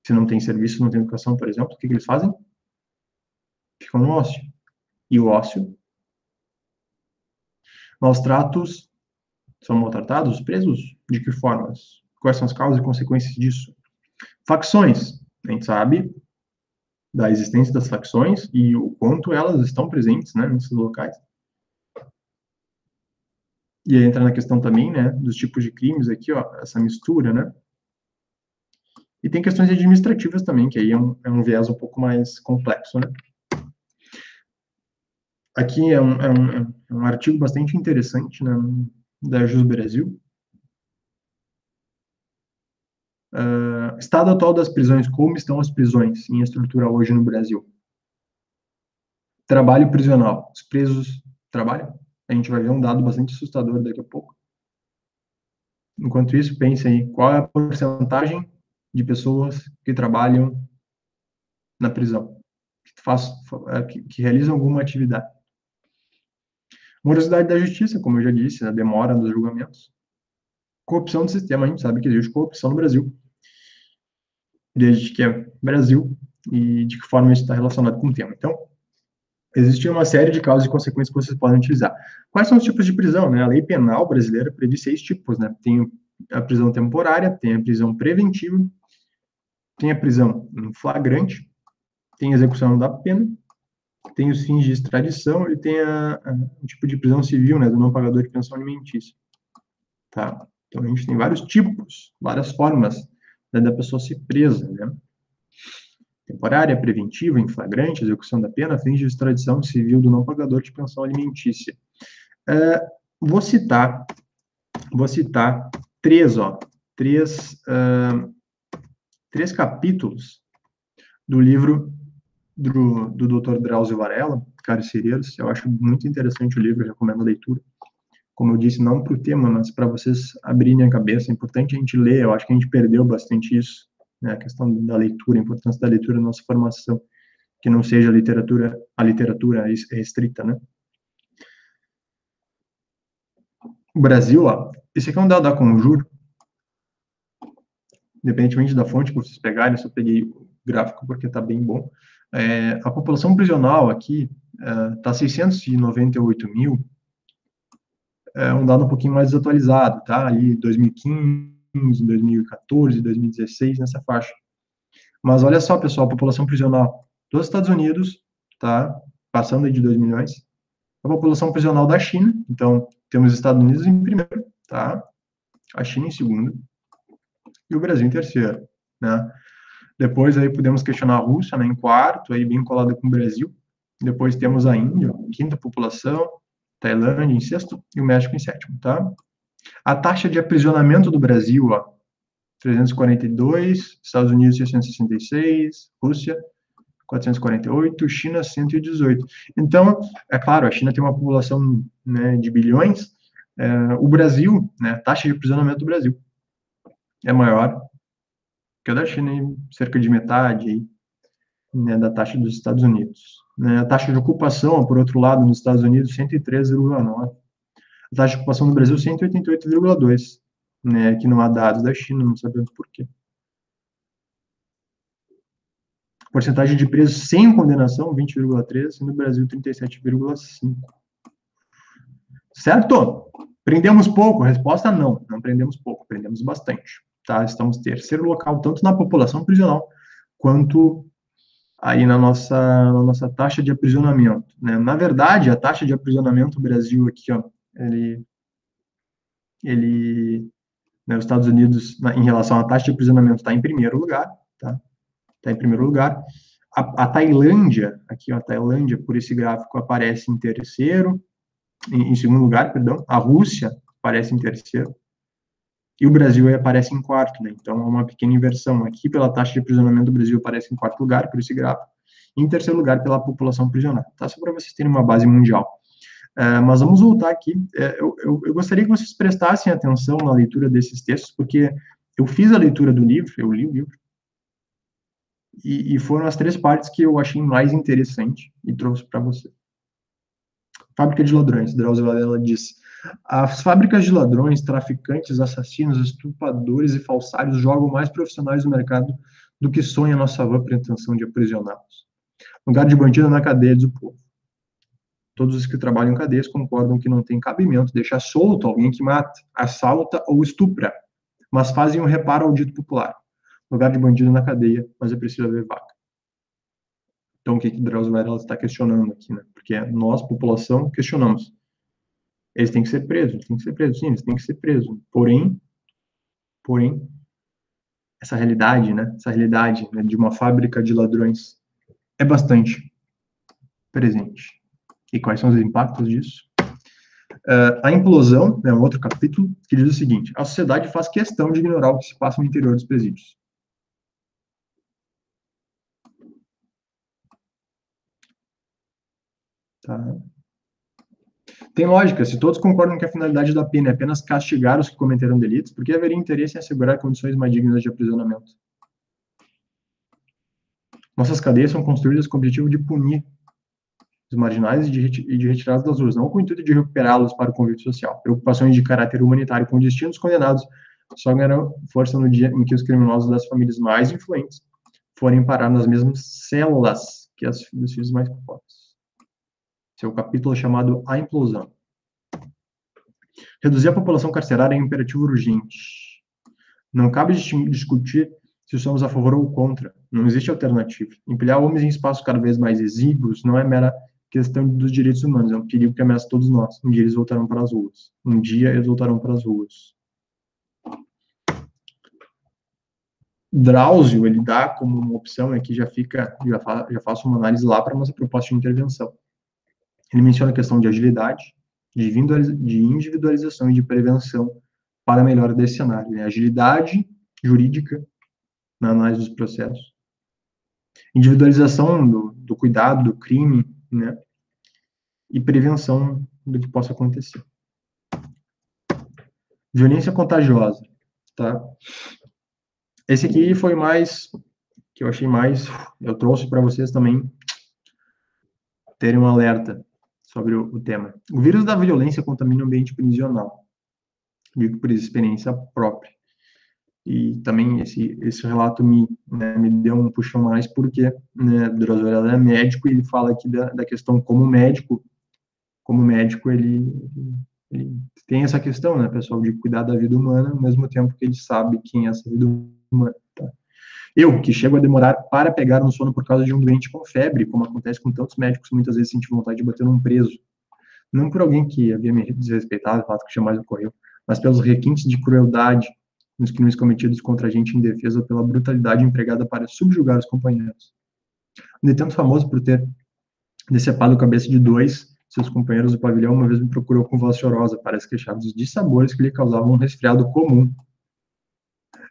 Se não tem serviço, não tem educação, por exemplo, o que eles fazem? Ficam no ócio. E o ócio? Maus tratos, são maltratados os presos? De que formas? Quais são as causas e consequências disso? Facções, a gente sabe da existência das facções e o quanto elas estão presentes, né, nesses locais. E aí entra na questão também, né, dos tipos de crimes aqui, ó, essa mistura, né. E tem questões administrativas também, que aí é um viés um pouco mais complexo, né. Aqui é um artigo bastante interessante, né, da Jus Brasil. Estado atual das prisões, como estão as prisões em estrutura hoje no Brasil? Trabalho prisional, os presos trabalham? A gente vai ver um dado bastante assustador daqui a pouco. Enquanto isso, pense aí, qual é a porcentagem de pessoas que trabalham na prisão? que realizam alguma atividade. Morosidade da justiça, como eu já disse, a demora dos julgamentos. Corrupção do sistema, a gente sabe que existe corrupção no Brasil, desde que é Brasil, e de que forma isso está relacionado com o tema. Então, existe uma série de causas e consequências que vocês podem utilizar. Quais são os tipos de prisão? Né? A lei penal brasileira prevê 6 tipos. Né? Tem a prisão temporária, tem a prisão preventiva, tem a prisão em flagrante, tem a execução da pena, tem os fins de extradição e tem o tipo de prisão civil, né, do não pagador de pensão alimentícia. Tá? Então, a gente tem vários tipos, várias formas, né, da pessoa ser presa, né? Temporária, preventiva, em flagrante, execução da pena, fins de extradição civil do não pagador de pensão alimentícia. Vou citar três capítulos do livro do Dr. Drauzio Varela, Carcereiros. Eu acho muito interessante o livro, eu recomendo a leitura. Como eu disse, não para o tema, mas para vocês abrirem a cabeça. É importante a gente ler, eu acho que a gente perdeu bastante isso, né? A questão da leitura, a importância da leitura na nossa formação, que não seja a literatura restrita, né? O Brasil, ó, esse aqui é um dado da Conjur, independentemente da fonte que vocês pegarem, eu só peguei o gráfico porque está bem bom. A população prisional aqui está 698 mil, um dado um pouquinho mais desatualizado, tá? Ali 2015, 2014, 2016, nessa faixa. Mas olha só, pessoal, a população prisional dos Estados Unidos, tá? Passando aí de 2 milhões. A população prisional da China, então, temos os Estados Unidos em primeiro, tá? A China em segundo. E o Brasil em terceiro, né? Depois aí podemos questionar a Rússia, né, em quarto, aí bem colada com o Brasil. Depois temos a Índia, quinta população, Tailândia em sexto e o México em sétimo, tá? A taxa de aprisionamento do Brasil, ó, 342, Estados Unidos 666, Rússia 448, China 118. Então, é claro, a China tem uma população, né, de bilhões, o Brasil, né, a taxa de aprisionamento do Brasil é maior que a da China, cerca de metade, né, da taxa dos Estados Unidos. Né? A taxa de ocupação, por outro lado, nos Estados Unidos, 113,9. A taxa de ocupação no Brasil, 188,2. Né? Aqui não há dados da China, não sabemos por quê. A porcentagem de presos sem condenação, 20,3, e no Brasil, 37,5. Certo? Prendemos pouco? A resposta, não. Não prendemos pouco, prendemos bastante. Tá? Estamos terceiro local, tanto na população prisional, quanto aí na nossa taxa de aprisionamento, né? Na verdade, a taxa de aprisionamento do Brasil aqui, ó, né, os Estados Unidos, em relação à taxa de aprisionamento, está em primeiro lugar, tá? Está em primeiro lugar. A Tailândia, aqui, ó, a Tailândia, por esse gráfico, aparece em terceiro, em segundo lugar, perdão. A Rússia aparece em terceiro. E o Brasil aí aparece em quarto, né? Então, é uma pequena inversão. Aqui, pela taxa de aprisionamento, do Brasil aparece em quarto lugar, por esse gráfico. E em terceiro lugar, pela população prisional. Tá? Só para vocês terem uma base mundial. Mas vamos voltar aqui. Eu gostaria que vocês prestassem atenção na leitura desses textos, porque eu fiz a leitura do livro, eu li o livro, e foram as 3 partes que eu achei mais interessante e trouxe para você. Fábrica de ladrões, Drauzio Varela diz: as fábricas de ladrões, traficantes, assassinos, estupradores e falsários jogam mais profissionais no mercado do que sonha nossa vã pretensão de aprisioná-los. Lugar de bandido é na cadeia, diz o povo. Todos os que trabalham em cadeias concordam que não tem cabimento deixar solto alguém que mata, assalta ou estupra, mas fazem um reparo ao dito popular. Lugar de bandido na cadeia, mas é preciso haver vaga. Então, o que Drauzio Varela está questionando aqui, né? Porque nós, população, questionamos. Eles têm que ser presos, sim, eles têm que ser presos. Porém, essa realidade, né, de uma fábrica de ladrões é bastante presente. E quais são os impactos disso? A implosão, é um outro capítulo, que diz o seguinte: a sociedade faz questão de ignorar o que se passa no interior dos presídios. Tá? Tem lógica, se todos concordam que a finalidade da pena é apenas castigar os que cometeram delitos, por que haveria interesse em assegurar condições mais dignas de aprisionamento? Nossas cadeias são construídas com o objetivo de punir os marginais e de retirá-los das ruas, não com o intuito de recuperá-los para o convívio social. Preocupações de caráter humanitário com destinos condenados só ganharão força no dia em que os criminosos das famílias mais influentes forem parar nas mesmas células que as dos filhos mais pobres. Seu capítulo é chamado A Implosão. Reduzir a população carcerária é um imperativo urgente. Não cabe discutir se somos a favor ou contra. Não existe alternativa. Empilhar homens em espaços cada vez mais exíguos não é mera questão dos direitos humanos, é um perigo que ameaça todos nós. Um dia eles voltarão para as ruas. Um dia eles voltarão para as ruas. Drauzio, ele dá como uma opção, aqui já faço uma análise lá para a nossa proposta de intervenção. Ele menciona a questão de agilidade, de individualização e de prevenção para a melhora desse cenário. Né? Agilidade jurídica na análise dos processos. Individualização do cuidado, do crime, né? E prevenção do que possa acontecer. Violência contagiosa, tá? Esse aqui foi mais, que eu achei mais, eu trouxe para vocês também terem um alerta sobre o tema. O vírus da violência contamina o ambiente prisional, digo por experiência própria. E também esse relato me deu um puxão mais, porque Drauzio é médico e ele fala aqui da questão como médico ele tem essa questão, né, pessoal, de cuidar da vida humana, ao mesmo tempo que ele sabe quem é essa vida humana. Tá? Eu, que chego a demorar para pegar no sono por causa de um doente com febre, como acontece com tantos médicos, muitas vezes senti vontade de bater num preso. Não por alguém que havia me desrespeitado, fato que jamais ocorreu, mas pelos requintes de crueldade nos crimes cometidos contra a gente em defesa, pela brutalidade empregada para subjugar os companheiros. Um detento famoso por ter decepado a cabeça de 2 seus companheiros do pavilhão uma vez me procurou com voz chorosa para se queixar dos dissabores que lhe causavam um resfriado comum.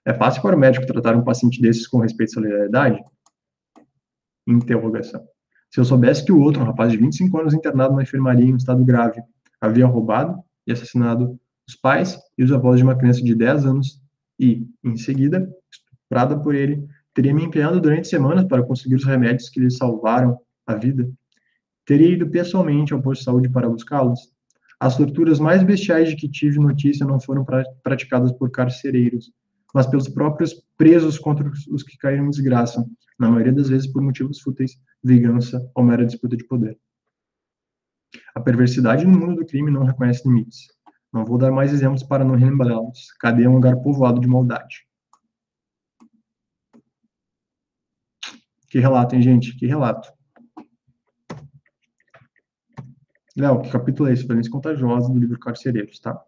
É fácil para o médico tratar um paciente desses com respeito e solidariedade? Interrogação. Se eu soubesse que o outro, um rapaz de 25 anos internado na enfermaria em um estado grave, havia roubado e assassinado os pais e os avós de uma criança de 10 anos e, em seguida, estuprada por ele, teria me empenhado durante semanas para conseguir os remédios que lhe salvaram a vida, teria ido pessoalmente ao posto de saúde para buscá-los. As torturas mais bestiais de que tive notícia não foram praticadas por carcereiros, mas pelos próprios presos contra os que caíram em desgraça, na maioria das vezes por motivos fúteis, vingança ou mera disputa de poder. A perversidade no mundo do crime não reconhece limites. Não vou dar mais exemplos para não relembrá-los. Cadeia é um lugar povoado de maldade. Que relato, hein, gente? Que relato. Léo, que capítulo é esse? Violência contagiosa do livro Carcereiros, tá?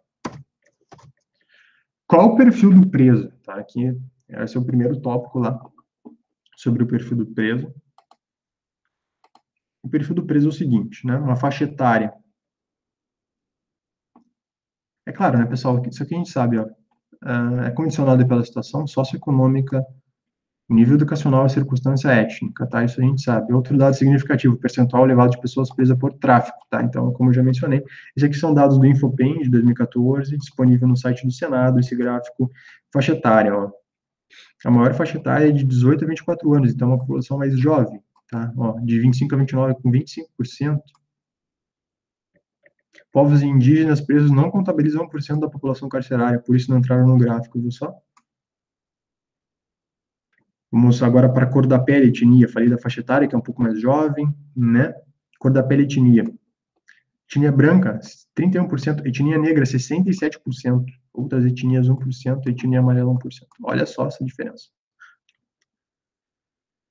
Qual o perfil do preso? Tá? Aqui, esse é o primeiro tópico lá, sobre o perfil do preso. O perfil do preso é o seguinte, né? Uma faixa etária. É claro, né, pessoal? Isso aqui a gente sabe, ó. É condicionado pela situação socioeconômica, nível educacional e circunstância étnica, tá? Isso a gente sabe. Outro dado significativo, percentual elevado de pessoas presas por tráfico, tá? Então, como eu já mencionei, esses aqui são dados do Infopen de 2014, disponível no site do Senado, esse gráfico. Faixa etária, ó. A maior faixa etária é de 18 a 24 anos, então é uma população mais jovem, tá? Ó, de 25 a 29, com 25%. Povos indígenas presos não contabilizam 1% da população carcerária, por isso não entraram no gráfico, viu só? Vamos agora para a cor da pele, etnia. Falei da faixa etária, que é um pouco mais jovem, né? Cor da pele, etnia. Etnia branca, 31%. Etnia negra, 67%. Outras etnias, 1%. Etnia amarela, 1%. Olha só essa diferença.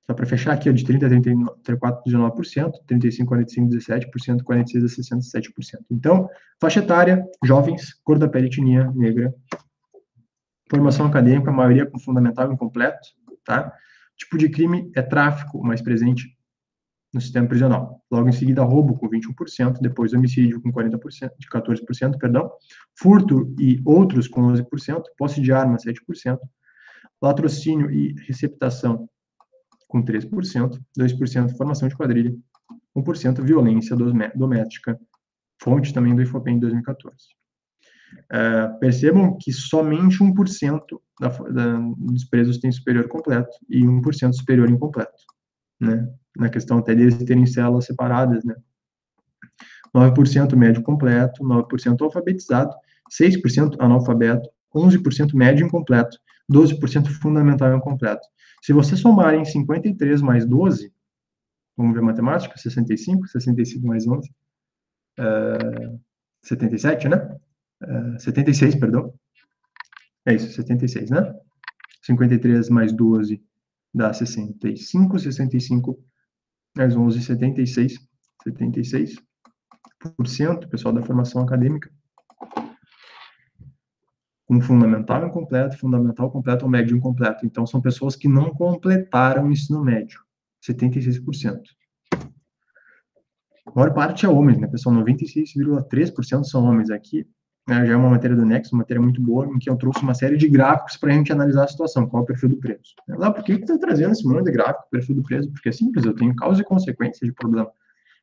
Só para fechar aqui, ó, de 30 a 34, 19%. 35 a 45, 17%. 46 a 67%. Então, faixa etária, jovens, cor da pele, etnia negra. Formação acadêmica, a maioria com fundamental incompleto, tá? Tipo de crime é tráfico, mais presente no sistema prisional. Logo em seguida, roubo com 21%, depois homicídio com 40%, de 14%, perdão, furto e outros com 11%, posse de arma 7%, latrocínio e receptação com 3%, 2% formação de quadrilha, 1% violência doméstica, fonte também do Infopen de 2014. Percebam que somente 1% dos presos tem superior completo e 1% superior incompleto. né? Na questão até deles terem células separadas, né? 9% médio completo, 9% alfabetizado, 6% analfabeto, 11% médio incompleto, 12% fundamental incompleto. Se vocês somarem 53 mais 12, vamos ver matemática, 65 mais 11, 77, né? 76, perdão. É isso, 76, né? 53 mais 12 dá 65, 65 mais 11, 76, 76%, pessoal da formação acadêmica, com fundamental incompleto, fundamental completo ou médio incompleto. Então, são pessoas que não completaram o ensino médio, 76%. A maior parte é homens, né, pessoal? 96,3% são homens aqui. Né, já é uma matéria do Nexo, uma matéria muito boa, em que eu trouxe uma série de gráficos para a gente analisar a situação, qual é o perfil do preso. Lá, por que você está trazendo esse monte de gráfico, perfil do preso? Porque é simples, eu tenho causa e consequência de problema.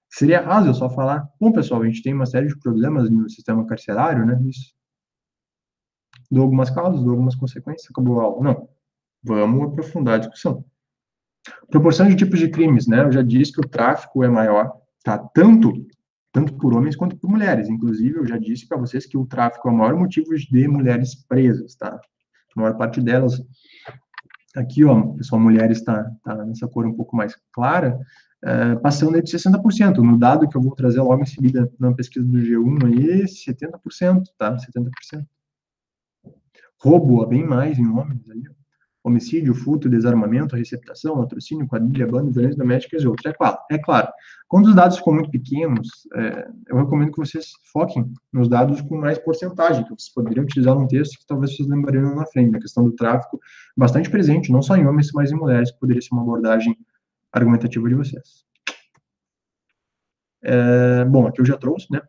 Seria raso eu só falar, bom, pessoal, a gente tem uma série de problemas no sistema carcerário, né? Isso. Dou algumas causas, dou algumas consequências, acabou a aula. Não. Vamos aprofundar a discussão. Proporção de tipos de crimes, né? Eu já disse que o tráfico é maior, tá? Tanto por homens quanto por mulheres. Inclusive, eu já disse para vocês que o tráfico é o maior motivo de mulheres presas, tá? A maior parte delas, aqui, ó, pessoal, mulheres tá nessa cor um pouco mais clara, passando de 60%. No dado que eu vou trazer logo em seguida na pesquisa do G1 aí, 70%, tá? 70%. Roubo, bem mais em homens ali, homicídio, furto, desarmamento, receptação, latrocínio, quadrilha, bando, violência doméstica e outros. É claro, quando os dados ficam muito pequenos, eu recomendo que vocês foquem nos dados com mais porcentagem, que vocês poderiam utilizar num texto que talvez vocês lembrariam na frente. A questão do tráfico, bastante presente, não só em homens, mas em mulheres, que poderia ser uma abordagem argumentativa de vocês. Bom, aqui eu já trouxe, né?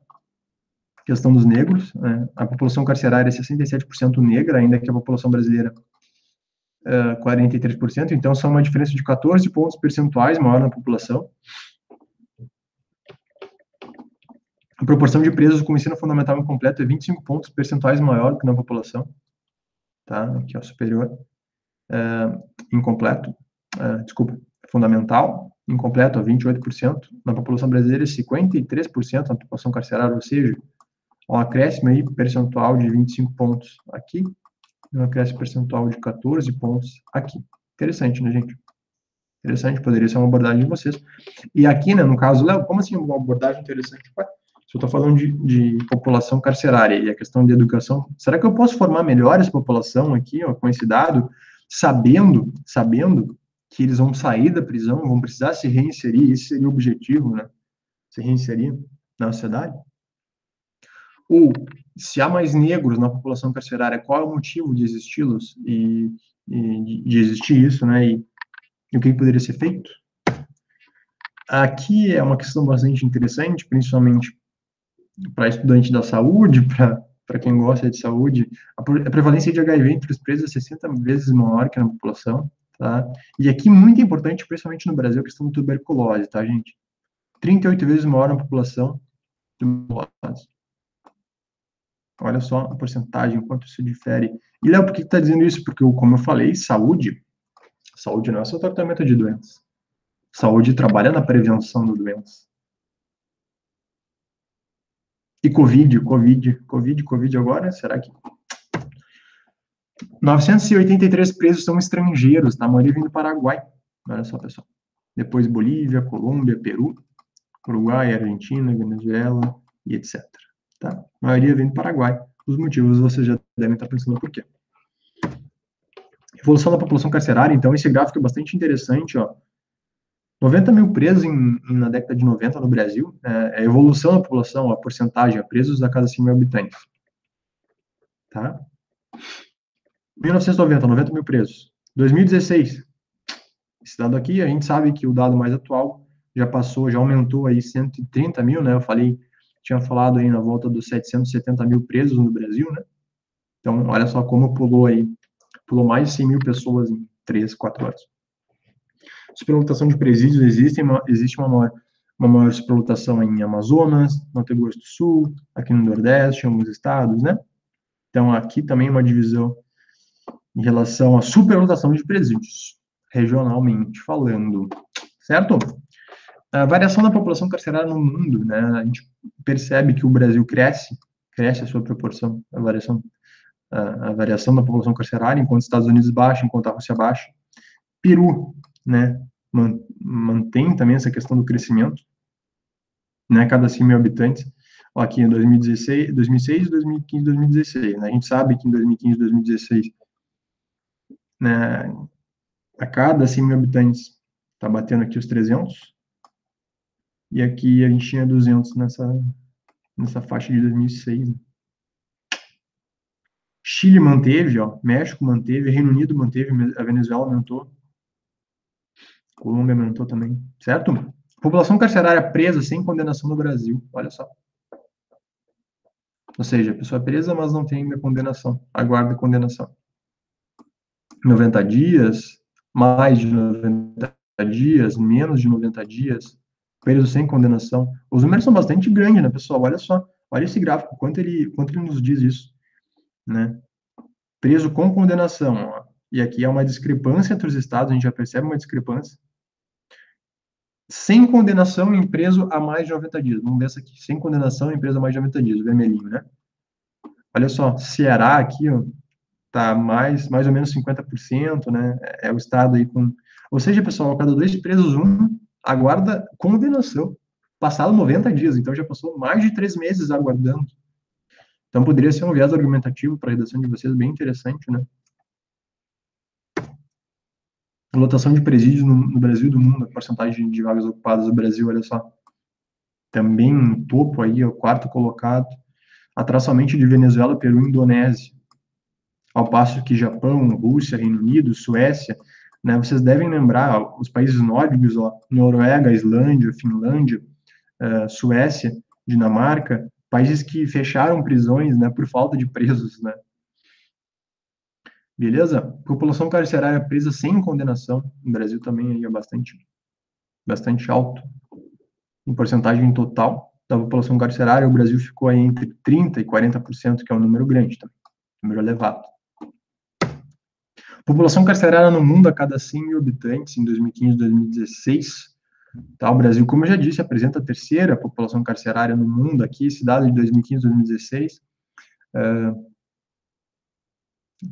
Questão dos negros, a população carcerária é 67% negra, ainda que a população brasileira 43%, então são uma diferença de 14 pontos percentuais maior na população. A proporção de presos com ensino fundamental incompleto é 25 pontos percentuais maior do que na população, tá? Aqui, ó, superior. Incompleto, desculpa, fundamental, incompleto, 28%. Na população brasileira, 53% na população carcerária, ou seja, um acréscimo aí percentual de 25 pontos aqui, um acréscimo percentual de 14 pontos aqui. Interessante, né, gente? Interessante, poderia ser uma abordagem de vocês. E aqui, né, no caso, Léo, como assim uma abordagem interessante? Se eu estou falando de população carcerária e a questão de educação, será que eu posso formar melhor essa população aqui, ó, com esse dado, sabendo que eles vão sair da prisão, vão precisar se reinserir, esse seria o objetivo, né? Se reinserir na sociedade? Ou, se há mais negros na população carcerária, qual é o motivo de existi-los e de existir isso, né? E o que poderia ser feito? Aqui é uma questão bastante interessante, principalmente para estudante da saúde, para quem gosta de saúde. A prevalência de HIV entre os presos é 60 vezes maior que na população, tá? E aqui, muito importante, principalmente no Brasil, a questão da tuberculose, tá, gente? 38 vezes maior na população tuberculose. Olha só a porcentagem, quanto isso difere. E, Léo, por que está dizendo isso? Porque, como eu falei, saúde não é só tratamento de doenças. Saúde trabalha na prevenção das doenças. E Covid agora, será que... 983 presos são estrangeiros, tá? A maioria vem do Paraguai. Olha só, pessoal. Depois Bolívia, Colômbia, Peru, Uruguai, Argentina, Venezuela e etc. Tá? A maioria vem do Paraguai. Os motivos vocês já devem estar pensando por quê. Evolução da população carcerária, então, esse gráfico é bastante interessante, ó. 90 mil presos na década de 90 no Brasil, a evolução da população, a porcentagem, presos a cada 100 mil habitantes. Tá? 1990, 90 mil presos. 2016, esse dado aqui, a gente sabe que o dado mais atual já passou, já aumentou aí 130 mil, né? Eu tinha falado aí na volta dos 770 mil presos no Brasil, né? Então, olha só como pulou mais de 100 mil pessoas em 3, 4 anos. Superlotação de presídios existe uma maior superlotação em Amazonas, Mato Grosso do Sul, aqui no Nordeste, em alguns estados, né? Então, aqui também uma divisão em relação à superlotação de presídios, regionalmente falando, certo? A variação da população carcerária no mundo, né? A gente percebe que o Brasil cresce a sua proporção, a variação da população carcerária, enquanto os Estados Unidos baixa, enquanto a Rússia baixa. Peru, né? Mantém também essa questão do crescimento, né? Cada 100 mil habitantes. Ó, aqui em 2016, 2006, 2015, 2016. Né? A gente sabe que em 2015, 2016, né? A cada 100 mil habitantes está batendo aqui os 300. E aqui a gente tinha 200 nessa faixa de 2006. Né? Chile manteve, ó, México manteve, Reino Unido manteve, a Venezuela aumentou, Colômbia aumentou também, certo? População carcerária presa sem condenação no Brasil, olha só. Ou seja, a pessoa é presa, mas não tem ainda condenação, aguarda condenação. 90 dias, mais de 90 dias, menos de 90 dias, preso sem condenação. Os números são bastante grandes, né, pessoal? Olha só, olha esse gráfico, quanto ele nos diz isso, né? Preso com condenação, ó. E aqui é uma discrepância entre os estados, a gente já percebe uma discrepância. Sem condenação em preso a mais de 90 dias. Vamos ver essa aqui. Sem condenação em preso a mais de 90 dias, o vermelhinho, né? Olha só, Ceará aqui, ó, tá mais ou menos 50%, né? É o estado aí com... Ou seja, pessoal, a cada 2 presos, um aguarda condenação. Passado 90 dias, então já passou mais de 3 meses aguardando. Então poderia ser um viés argumentativo para a redação de vocês bem interessante, né? A lotação de presídios no Brasil e do mundo, a porcentagem de vagas ocupadas no Brasil, olha só. Também no topo aí, o 4º colocado, atrás somente de Venezuela, Peru e Indonésia. Ao passo que Japão, Rússia, Reino Unido, Suécia, né, vocês devem lembrar, ó, os países nórdicos, ó, Noruega, Islândia, Finlândia, Suécia, Dinamarca, países que fecharam prisões, né, por falta de presos, né. Beleza? População carcerária presa sem condenação, no Brasil também aí é bastante alto. Em porcentagem total da população carcerária, o Brasil ficou aí entre 30% e 40%, que é um número grande também, número elevado. População carcerária no mundo a cada 100 mil habitantes em 2015 e 2016. Tá, o Brasil, como eu já disse, apresenta a terceira população carcerária no mundo aqui, esse dado de 2015 e 2016.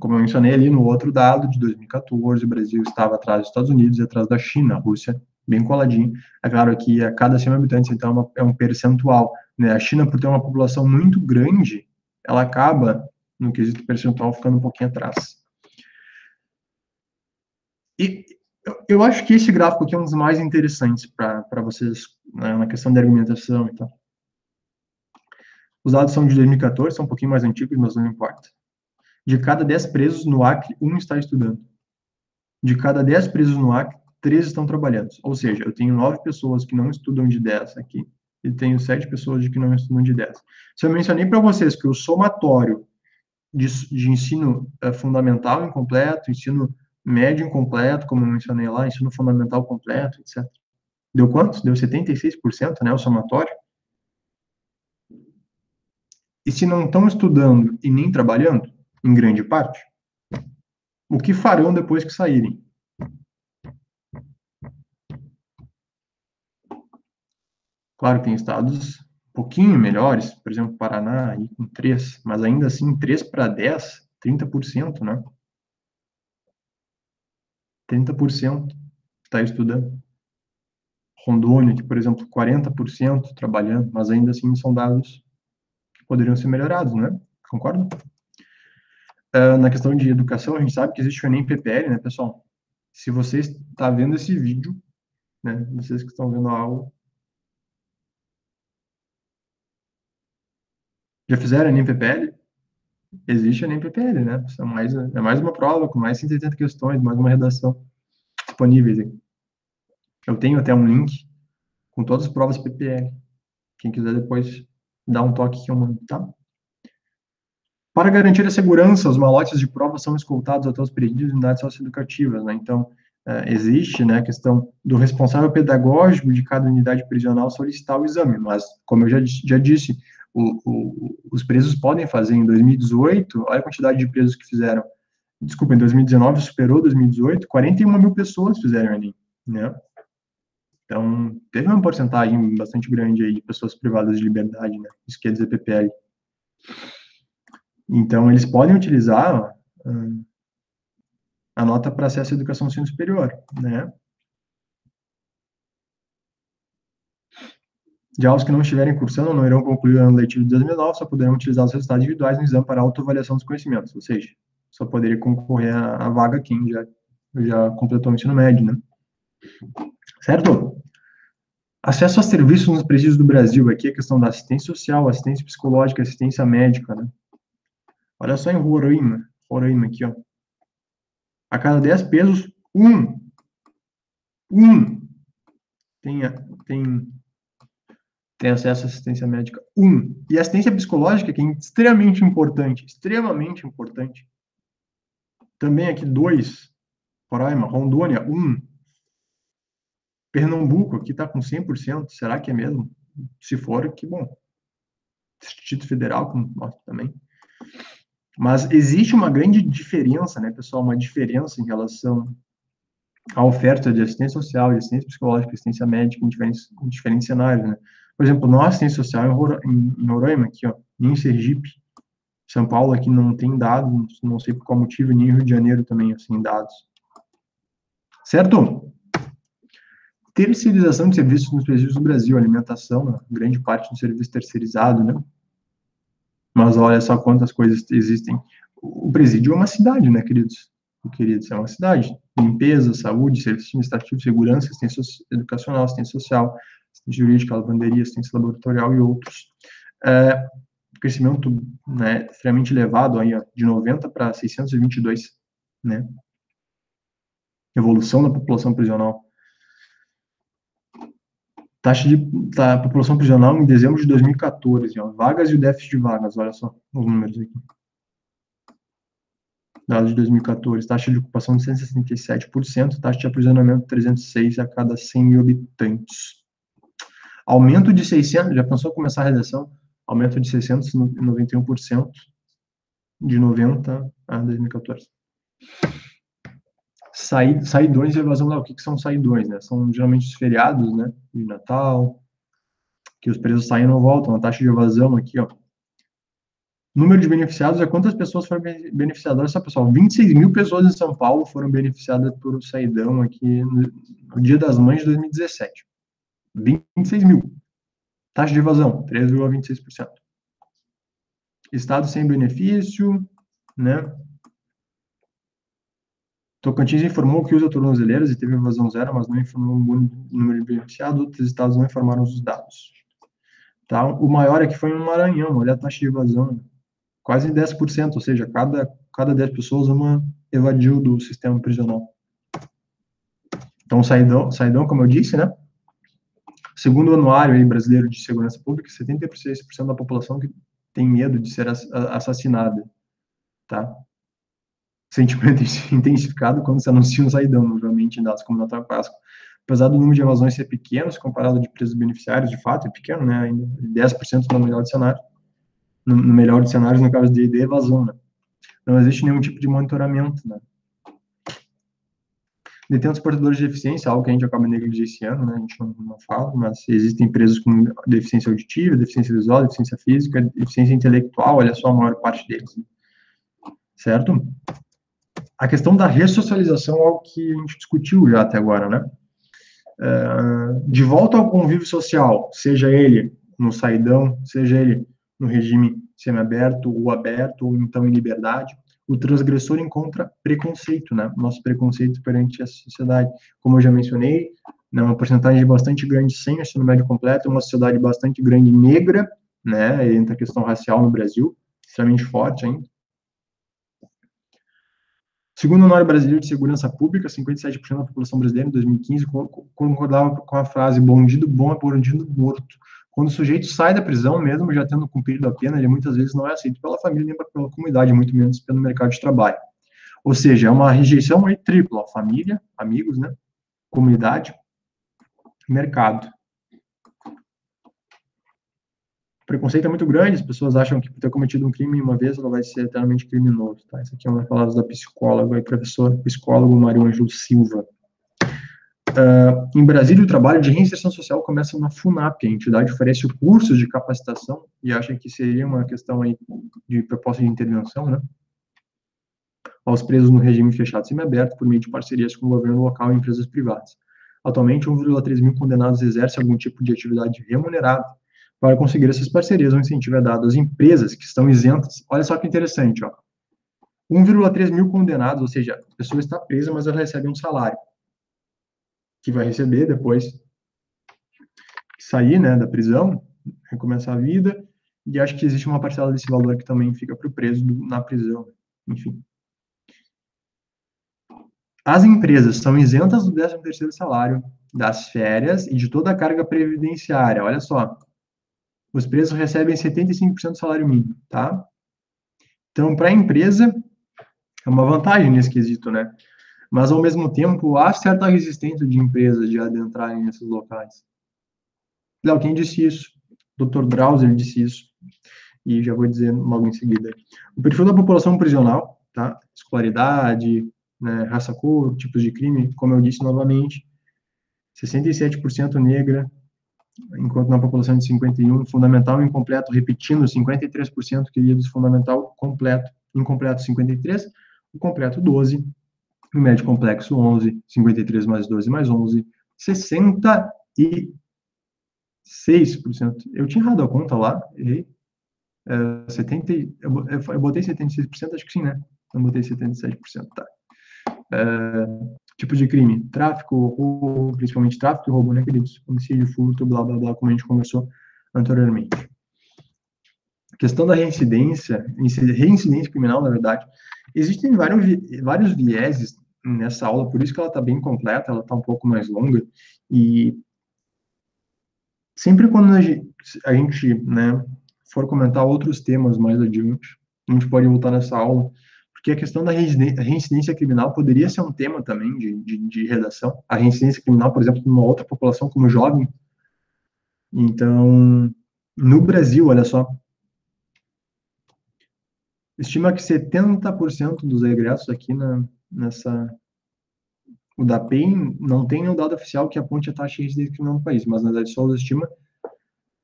Como eu mencionei ali no outro dado, de 2014, o Brasil estava atrás dos Estados Unidos e atrás da China, a Rússia, bem coladinho. É claro que a cada 100 mil habitantes, então, é um percentual. Né? A China, por ter uma população muito grande, ela acaba, no quesito percentual, ficando um pouquinho atrás. E eu acho que esse gráfico aqui é um dos mais interessantes para vocês, né, na questão da argumentação e tal. Os dados são de 2014, são um pouquinho mais antigos, mas não importa. De cada 10 presos no Acre, 1 está estudando. De cada 10 presos no Acre, 3 estão trabalhando. Ou seja, eu tenho 9 pessoas que não estudam de 10 aqui, e tenho 7 pessoas que não estudam de 10. Se eu mencionei para vocês que o somatório de ensino fundamental incompleto, ensino médio incompleto, como eu mencionei lá, ensino fundamental completo, etc. Deu quanto? Deu 76%, né, o somatório. E se não estão estudando e nem trabalhando, em grande parte, o que farão depois que saírem? Claro, tem estados um pouquinho melhores, por exemplo, Paraná, aí com 3, mas ainda assim, 3 para 10, 30%, né? 30% está estudando. Rondônia, que, por exemplo, 40% trabalhando, mas ainda assim são dados que poderiam ser melhorados, né? Concorda? Na questão de educação, a gente sabe que existe o Enem PPL, né, pessoal? Se você está vendo esse vídeo, né, vocês que estão vendo a aula, já fizeram Enem PPL? Existe Enem PPL, né? É mais uma prova com mais 180 questões, mais uma redação disponíveis aí. Eu tenho até um link com todas as provas PPL. Quem quiser depois dar um toque que eu mando, tá? Para garantir a segurança, os malotes de prova são escoltados até os presídios e unidades socioeducativas, né? Então, existe, né, a questão do responsável pedagógico de cada unidade prisional solicitar o exame, mas, como eu já disse, os presos podem fazer em 2018, olha a quantidade de presos que fizeram, desculpa, em 2019 superou 2018, 41 mil pessoas fizeram ali, né? Então, teve uma porcentagem bastante grande aí de pessoas privadas de liberdade, né? Isso quer dizer PPL. Então, eles podem utilizar a nota para acesso à educação ensino superior, né? Já os que não estiverem cursando ou não irão concluir o ano letivo de 2009 só poderão utilizar os resultados individuais no exame para autoavaliação dos conhecimentos, ou seja, só poderia concorrer à vaga quem já completou o ensino médio, né? Certo? Acesso a serviços nos presídios do Brasil, aqui a questão da assistência social, assistência psicológica, assistência médica, né? Olha só em Roraima aqui, ó. A cada 10 pesos, um tem, tem, tem acesso à assistência médica. E assistência psicológica, que é extremamente importante, também aqui 2, Roraima, Rondônia, 1. Pernambuco, aqui está com 100%, será que é mesmo? Se for, que bom. Distrito Federal, também. Mas existe uma grande diferença, né, pessoal, uma diferença em relação à oferta de assistência social, de assistência psicológica, assistência médica em diferentes cenários, né. Por exemplo, nós, assistência social em Roraima, aqui, ó, em Sergipe, São Paulo aqui não tem dados, não sei por qual motivo, nem Rio de Janeiro também, assim, dados. Certo? Terceirização de serviços nos presídios do Brasil, alimentação, né, grande parte do serviço terceirizado, né? Mas olha só quantas coisas existem. O presídio é uma cidade, né, queridos? É uma cidade. Limpeza, saúde, serviço administrativo, segurança, assistência educacional, assistência social, assistência jurídica, lavanderia, assistência laboratorial e outros. Crescimento, né, extremamente elevado, aí, ó, de 90 para 622, né? Evolução da população prisional. Taxa da população prisional em dezembro de 2014, ó, vagas e o déficit de vagas, olha só os números aqui. Dados de 2014, taxa de ocupação de 167%, taxa de aprisionamento 306 a cada 100 mil habitantes. Aumento de 600, já pensou começar a redação? Aumento de 691% de 90 a 2014. Saidões e evasão lá, o que são saidões, né? São geralmente os feriados, né? De Natal, que os presos saem e não voltam. A taxa de evasão aqui, ó. Número de beneficiados é quantas pessoas foram beneficiadas, só pessoal, 26 mil pessoas em São Paulo foram beneficiadas por saidão aqui no Dia das Mães de 2017. 26 mil. Taxa de evasão, 3,26%. Estado sem benefício, né? Tocantins informou que usa tornozeleiras e teve evasão zero, mas não informou o número de beneficiados. Outros estados não informaram os dados. Tá? O maior aqui foi no Maranhão, olha a taxa de evasão, quase 10%, ou seja, cada 10 pessoas, uma evadiu do sistema prisional. Então, saidão, como eu disse, né? Segundo o Anuário aí, Brasileiro de Segurança Pública, 76% da população que tem medo de ser assassinada, tá? Sentimento intensificado quando se anuncia um saidão, novamente em dados como Natal e Páscoa. Apesar do número de evasões ser pequeno, se comparado de presos beneficiários, de fato, é pequeno, né? Ainda 10% no melhor de cenário. No melhor de cenários, no caso de evasão, né? Não existe nenhum tipo de monitoramento, né? Detentos portadores de deficiência, algo que a gente acaba negligenciando, né? A gente não fala, mas existem presos com deficiência auditiva, deficiência visual, deficiência física, deficiência intelectual, olha só a maior parte deles, né? Certo? A questão da ressocialização é algo que a gente discutiu já até agora, né? De volta ao convívio social, seja ele no saidão, seja ele no regime semiaberto ou aberto, ou então em liberdade, o transgressor encontra preconceito, né? Nosso preconceito perante a sociedade. Como eu já mencionei, né, uma porcentagem bastante grande sem ensino médio completo, uma sociedade bastante grande negra, né? Entra a questão racial no Brasil, extremamente forte ainda. Segundo o Anuário Brasileiro de Segurança Pública, 57% da população brasileira em 2015 concordava com a frase bandido bom é bandido morto. Quando o sujeito sai da prisão, mesmo já tendo cumprido a pena, ele muitas vezes não é aceito pela família nem pela comunidade, muito menos pelo mercado de trabalho. Ou seja, é uma rejeição aí tripla, família, amigos, né, comunidade, mercado. O preconceito é muito grande, as pessoas acham que por ter cometido um crime uma vez, ela vai ser eternamente criminoso, tá? Isso aqui é uma das palavras da psicóloga e professora psicólogo Mário Ângelo Silva. Em Brasília, o trabalho de reinserção social começa na FUNAP. A entidade oferece cursos de capacitação e acha que seria uma questão aí de proposta de intervenção, né? Aos presos no regime fechado semiaberto por meio de parcerias com o governo local e empresas privadas. Atualmente, 1,3 mil condenados exercem algum tipo de atividade remunerada. Para conseguir essas parcerias, um incentivo é dado às empresas que estão isentas. Olha só que interessante, ó. 1,3 mil condenados, ou seja, a pessoa está presa, mas ela recebe um salário, que vai receber depois que sair, né, da prisão, recomeçar a vida, e acho que existe uma parcela desse valor que também fica para o preso na prisão, enfim. As empresas são isentas do 13º salário, das férias e de toda a carga previdenciária. Olha só, os presos recebem 75% do salário mínimo, tá? Então, para a empresa, é uma vantagem nesse quesito, né? Mas, ao mesmo tempo, há certa resistência de empresas de adentrarem nesses locais. Léo, quem disse isso? Dr. Drauzio disse isso. E já vou dizer logo em seguida. O perfil da população prisional, tá? Escolaridade, né, raça, cor, tipos de crime, como eu disse novamente, 67% negra, enquanto na população de 51, fundamental incompleto, repetindo, 53%, queridos, fundamental completo, incompleto 53, o completo 12, o médio complexo 11, 53 mais 12 mais 11, 66%. Eu tinha errado a conta lá, errei. 70, eu botei 76%, acho que sim, né? Eu botei 77%, tá. Tipo de crime, tráfico, roubo, principalmente tráfico e roubo, né, queridos? Homicídio, furto, blá, blá, blá, como a gente conversou anteriormente. A questão da reincidência criminal, na verdade, existem vários vieses nessa aula, por isso que ela está bem completa, ela está um pouco mais longa, e sempre quando a gente, né, for comentar outros temas mais adiante, a gente pode voltar nessa aula, porque a questão da reincidência criminal poderia ser um tema também de redação. A reincidência criminal, por exemplo, numa outra população como jovem. Então, no Brasil, olha só, estima que 70% dos egressos aqui o DAPEN não tem um dado oficial que aponte a taxa de residência criminal no país, mas na verdade só estima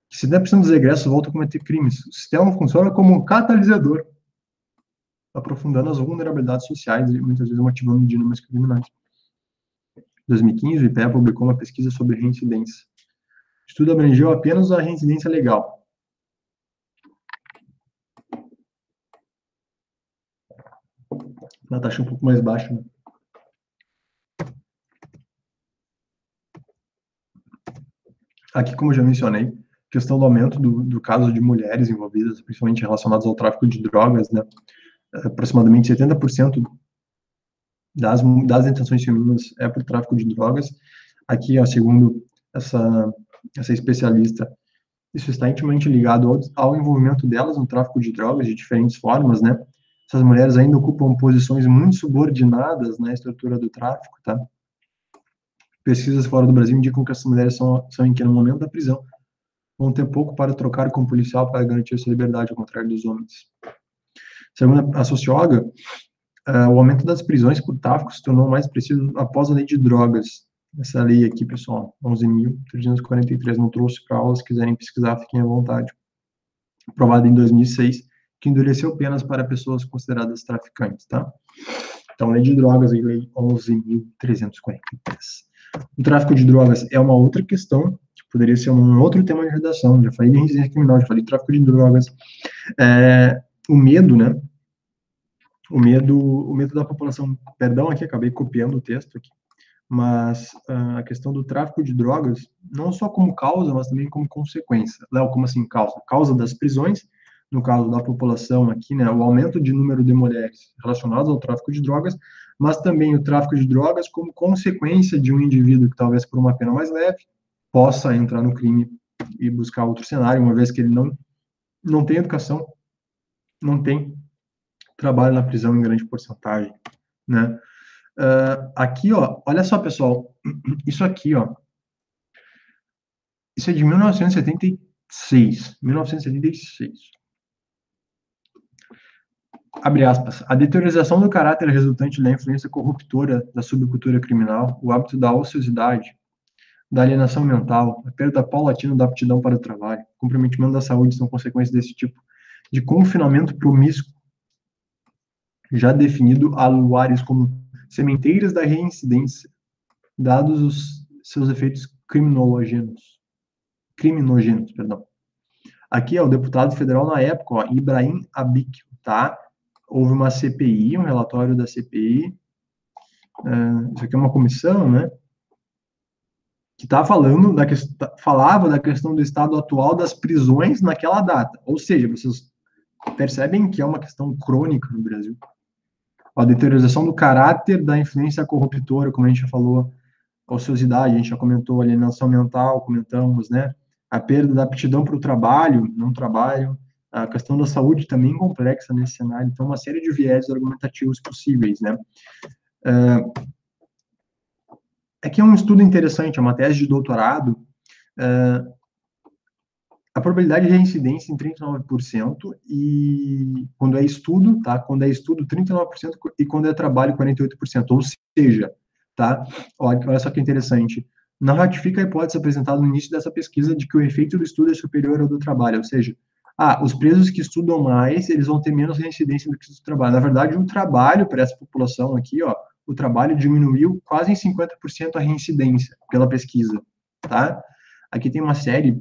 que 70% dos egressos voltam a cometer crimes. O sistema funciona como um catalisador, aprofundando as vulnerabilidades sociais e muitas vezes motivando dinâmicas criminais. Em 2015, o IPEA publicou uma pesquisa sobre reincidência. O estudo abrangeu apenas a reincidência legal. Uma taxa um pouco mais baixa, né? Aqui, como eu já mencionei, questão do aumento do caso de mulheres envolvidas, principalmente relacionadas ao tráfico de drogas, né? Aproximadamente 70% das detenções femininas é por tráfico de drogas. Aqui, ó, segundo essa especialista, isso está intimamente ligado ao envolvimento delas no tráfico de drogas de diferentes formas, né? Essas mulheres ainda ocupam posições muito subordinadas na estrutura do tráfico, tá? Pesquisas fora do Brasil indicam que essas mulheres são em que, no momento da prisão, vão ter pouco para trocar com o policial para garantir sua liberdade, ao contrário dos homens. Segundo a socióloga, o aumento das prisões por tráfico se tornou mais preciso após a lei de drogas. Essa lei aqui, pessoal, 11.343, não trouxe para aula, se quiserem pesquisar, fiquem à vontade. Aprovada em 2006, que endureceu penas para pessoas consideradas traficantes, tá? Então, lei de drogas, lei 11.343. O tráfico de drogas é uma outra questão, que poderia ser um outro tema de redação. Já falei de resistência criminal, já falei de tráfico de drogas. O medo, né? O medo da população. Perdão, aqui acabei copiando o texto aqui. Mas a questão do tráfico de drogas, não só como causa, mas também como consequência. Léo, como assim causa? Causa das prisões, no caso da população aqui, né? O aumento de número de mulheres relacionadas ao tráfico de drogas, mas também o tráfico de drogas como consequência de um indivíduo que talvez por uma pena mais leve possa entrar no crime e buscar outro cenário, uma vez que ele não tem educação, não tem trabalho na prisão em grande porcentagem, né? Aqui, ó, olha só, pessoal, isso aqui, ó, isso é de 1976, abre aspas, a deteriorização do caráter resultante da influência corruptora da subcultura criminal, o hábito da ociosidade, da alienação mental, a perda paulatina da aptidão para o trabalho, o comprometimento da saúde são consequências desse tipo de confinamento promíscuo, já definido a lugares como sementeiras da reincidência, dados os seus efeitos criminogênicos, perdão. Aqui é o deputado federal na época, ó, Ibrahim Abik, tá? Houve uma CPI, um relatório da CPI, isso aqui é uma comissão, né? Que tá falando falava da questão do estado atual das prisões naquela data. Ou seja, vocês percebem que é uma questão crônica no Brasil. A deteriorização do caráter da influência corruptora, como a gente já falou, a ociosidade, a gente já comentou, alienação mental, comentamos, né? A perda da aptidão para o trabalho, não trabalho, a questão da saúde também complexa nesse cenário, então uma série de viés argumentativos possíveis, né? Aqui é um estudo interessante, é uma tese de doutorado, a probabilidade de reincidência em 39%, e quando é estudo, tá? Quando é estudo, 39%, e quando é trabalho, 48%, ou seja, tá? Olha só que interessante. Não ratifica a hipótese apresentada no início dessa pesquisa de que o efeito do estudo é superior ao do trabalho, ou seja, os presos que estudam mais, eles vão ter menos reincidência do que os do trabalho. Na verdade, o trabalho para essa população aqui, ó, o trabalho diminuiu quase em 50% a reincidência pela pesquisa, tá? Aqui tem uma série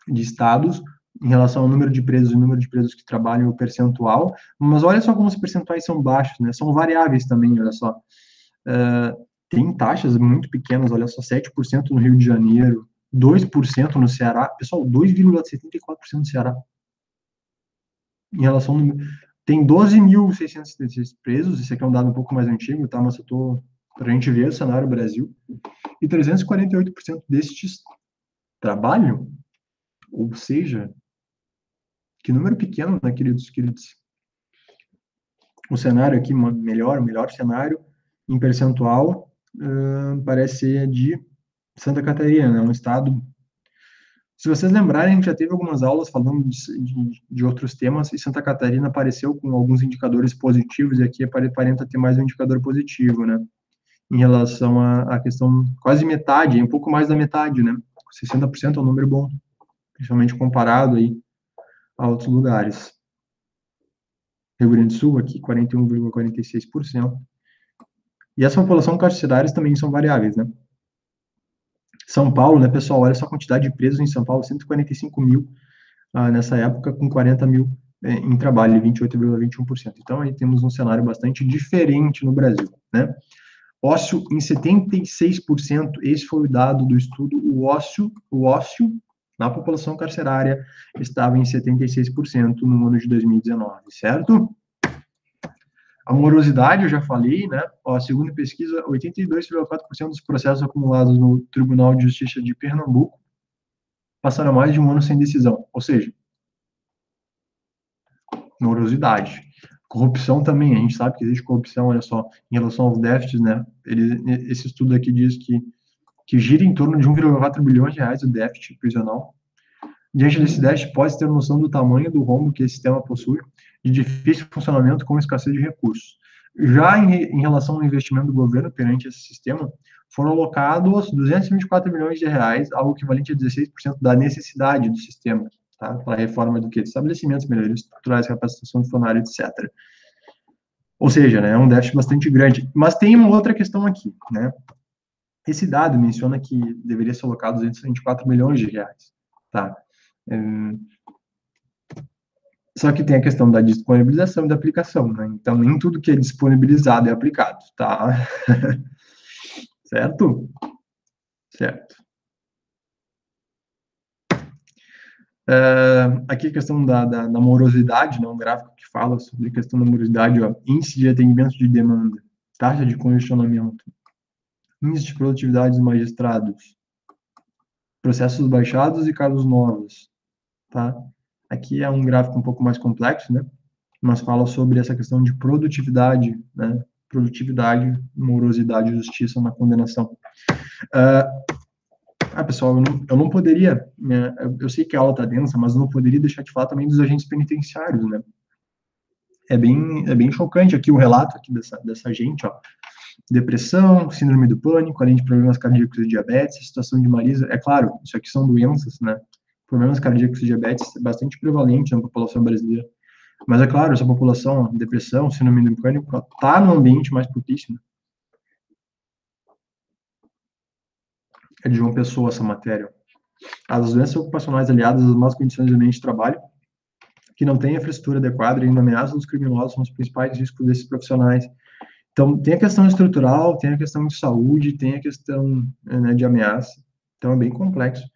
de estados em relação ao número de presos e o número de presos que trabalham, o percentual, mas olha só como os percentuais são baixos, né? São variáveis também, olha só. Tem taxas muito pequenas, olha só, 7% no Rio de Janeiro, 2% no Ceará, pessoal, 2,74% no Ceará. Em relação ao número, tem 12.676 presos, esse aqui é um dado um pouco mais antigo, tá? Mas eu tô para a gente ver o cenário Brasil, e 348% destes trabalham, ou seja, que número pequeno, né, queridos? O cenário aqui, o melhor cenário, em percentual, parece ser de Santa Catarina, né, um estado... Se vocês lembrarem, a gente já teve algumas aulas falando de outros temas, e Santa Catarina apareceu com alguns indicadores positivos, e aqui aparenta ter mais um indicador positivo, né? Em relação à questão, quase metade, um pouco mais da metade, né? 60% é um número bom, principalmente comparado aí a outros lugares. Rio Grande do Sul, aqui, 41,46%. E essa população carcerárias também são variáveis, né? São Paulo, né, pessoal, olha só a quantidade de presos em São Paulo, 145 mil nessa época, com 40 mil em trabalho, 28,21%. Então, aí temos um cenário bastante diferente no Brasil, né? Ócio em 76%, esse foi o dado do estudo, o ócio na população carcerária estava em 76% no ano de 2019, certo? A morosidade, eu já falei, né? Ó, segundo a pesquisa, 82,4% dos processos acumulados no Tribunal de Justiça de Pernambuco passaram mais de um ano sem decisão. Ou seja, morosidade. Corrupção também, a gente sabe que existe corrupção, olha só, em relação aos déficits, né? Esse estudo aqui diz que gira em torno de 1,4 bilhões de reais o déficit prisional. Diante desse déficit, pode ter noção do tamanho do rombo que esse sistema possui, de difícil funcionamento com escassez de recursos. Já em relação ao investimento do governo perante esse sistema, foram alocados 224 milhões de reais, algo equivalente a 16% da necessidade do sistema, tá? Para a reforma do que? De estabelecimentos, melhorias estruturais, capacitação de funcionário, etc. Ou seja, né, é um déficit bastante grande. Mas tem uma outra questão aqui, né? Esse dado menciona que deveria ser alocado 224 milhões de reais, tá? Só que tem a questão da disponibilização e da aplicação, né? Então, nem tudo que é disponibilizado é aplicado, tá? Certo? Certo. Aqui a questão da morosidade, né? Um gráfico que fala sobre a questão da morosidade, ó, índice de atendimento de demanda, taxa de congestionamento, índice de produtividade dos magistrados, processos baixados e casos novos, tá? Aqui é um gráfico um pouco mais complexo, né? Mas fala sobre essa questão de produtividade, né? Produtividade, morosidade e justiça na condenação. Pessoal, eu não poderia, né? Eu sei que a aula está densa, mas eu não poderia deixar de falar também dos agentes penitenciários, né? é bem chocante aqui o relato aqui dessa gente, ó. Depressão, síndrome do pânico, além de problemas cardíacos e diabetes, situação de Marisa, é claro, isso aqui são doenças, né? Problemas cardíacos e diabetes é bastante prevalente na população brasileira. Mas é claro, essa população, depressão, síndrome do pânico, está no ambiente mais propício, né? É de João Pessoa essa matéria. As doenças ocupacionais aliadas às más condições de ambiente de trabalho, que não têm infraestrutura adequada e ainda ameaçam os criminosos, são os principais riscos desses profissionais. Então, tem a questão estrutural, tem a questão de saúde, tem a questão, né, de ameaça. Então, é bem complexo.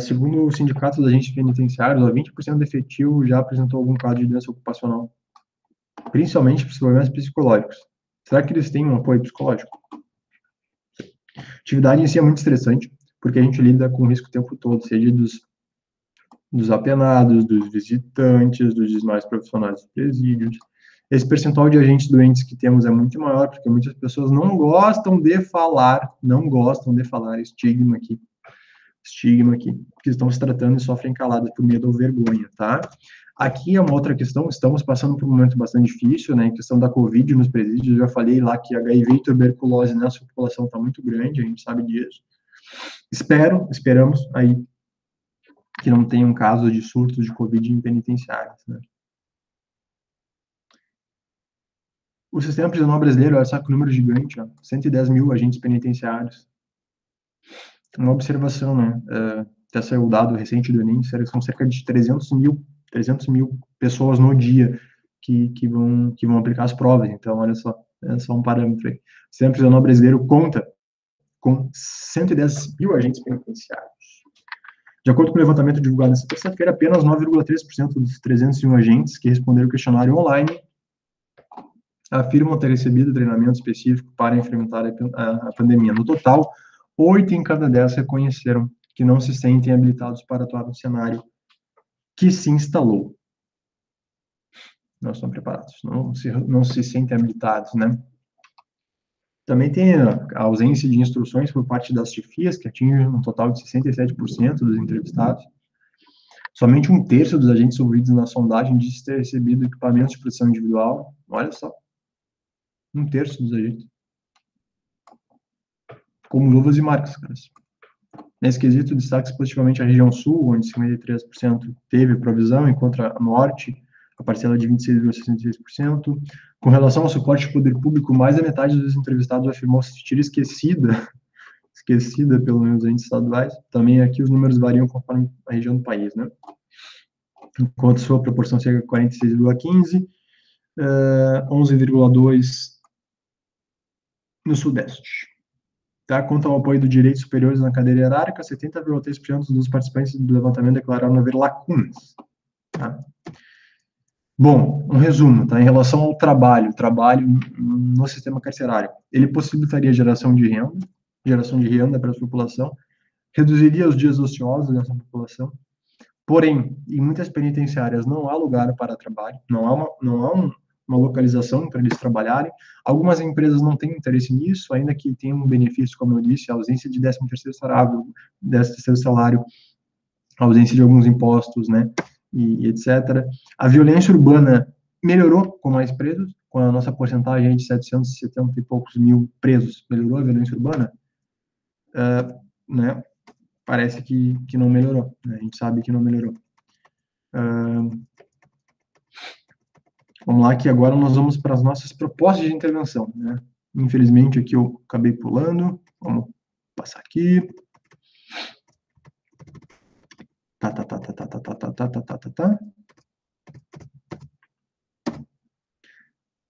Segundo o Sindicato dos Agentes Penitenciários, 20% do efetivo já apresentou algum caso de doença ocupacional, principalmente por problemas psicológicos. Será que eles têm um apoio psicológico? A atividade em si é muito estressante, porque a gente lida com o risco o tempo todo, seja dos apenados, dos visitantes, dos demais profissionais dos presídios. Esse percentual de agentes doentes que temos é muito maior, porque muitas pessoas não gostam de falar, estigma aqui, porque estão se tratando e sofrem caladas por medo ou vergonha, tá? Aqui é uma outra questão, estamos passando por um momento bastante difícil, né, em questão da Covid nos presídios, eu já falei lá que HIV e tuberculose nessa população está muito grande, a gente sabe disso. Esperamos aí que não tenha um caso de surtos de Covid em penitenciários, né? O sistema prisional brasileiro, olha só que número gigante, ó, 110 mil agentes penitenciários. Uma observação, né? Até saiu o dado recente do Enem, são cerca de 300 mil pessoas no dia que vão aplicar as provas. Então, olha só, é só um parâmetro aí. O sistema prisional brasileiro conta com 110 mil agentes penitenciários. De acordo com o levantamento divulgado nesta terça-feira, apenas 9,3% dos 301 agentes que responderam o questionário online afirmam ter recebido treinamento específico para enfrentar a pandemia. No total, 8 em cada 10 reconheceram que não se sentem habilitados para atuar no cenário que se instalou. Não estão preparados, não se sentem habilitados, né? Também tem a ausência de instruções por parte das chefias, que atinge um total de 67% dos entrevistados. Somente um terço dos agentes ouvidos na sondagem diz ter recebido equipamentos de proteção individual. Olha só. Um terço dos agentes. Como luvas e máscaras. Nesse quesito, destaca positivamente a região sul, onde 53% teve provisão, enquanto a norte, a parcela de 26,66%. Com relação ao suporte do poder público, mais da metade dos entrevistados afirmou se sentir esquecida pelo menos agentes estaduais. Também aqui os números variam conforme a região do país, né? Enquanto sua proporção chega a 46,15%, 11,2% no Sudeste. Tá? Quanto ao apoio do direitos superiores na cadeia hierárquica, 70,3% dos participantes do levantamento declararam haver lacunas. Tá? Bom, um resumo, tá? Em relação ao trabalho no sistema carcerário, ele possibilitaria geração de renda para a população, reduziria os dias ociosos dessa população, porém, em muitas penitenciárias não há lugar para trabalho, não há uma localização para eles trabalharem. Algumas empresas não têm interesse nisso, ainda que tenham um benefício, como eu disse, a ausência de 13º salário, a ausência de alguns impostos, né, e etc. A violência urbana melhorou com mais presos, com a nossa porcentagem de 770 e poucos mil presos. Melhorou a violência urbana? Né? Parece que não melhorou, né? A gente sabe que não melhorou. Vamos lá, que agora nós vamos para as nossas propostas de intervenção, né? Infelizmente, aqui eu acabei pulando. Vamos passar aqui.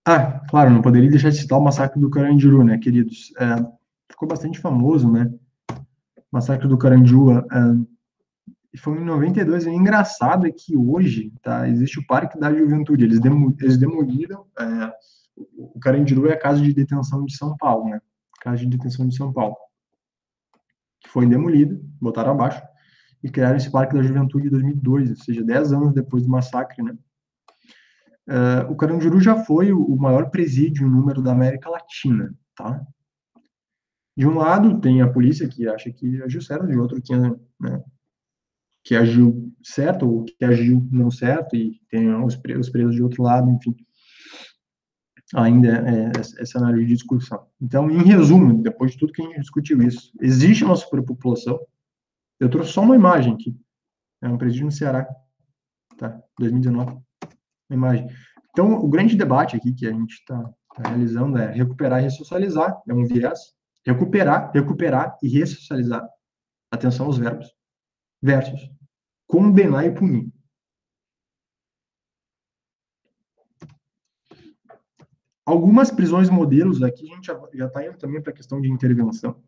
Ah, claro, não poderia deixar de citar o massacre do Carandiru, né, queridos? Ficou bastante famoso, né? Massacre do Carandiru, foi em 92. É engraçado é que hoje, tá, existe o Parque da Juventude. Eles demoliram. O Carandiru é a casa de detenção de São Paulo, né? Casa de detenção de São Paulo. Que foi demolida, botaram abaixo, e criaram esse Parque da Juventude em 2002, ou seja, 10 anos depois do massacre, né? O Carandiru já foi o maior presídio em número da América Latina, tá? De um lado, tem a polícia, que acha que agiu certo, de outro, que agiu certo ou que agiu não certo, e tem os presos de outro lado, enfim. Ainda é cenário de discussão. Então, em resumo, depois de tudo que a gente discutiu isso, existe uma superpopulação. Eu trouxe só uma imagem aqui. É um presídio no Ceará, tá? 2019. Uma imagem. Então, o grande debate aqui que a gente está realizando é recuperar e ressocializar. É um viés. Recuperar e ressocializar. Atenção aos verbos. Versus condenar e punir. Algumas prisões modelos aqui, a gente já está indo também para a questão de intervenção.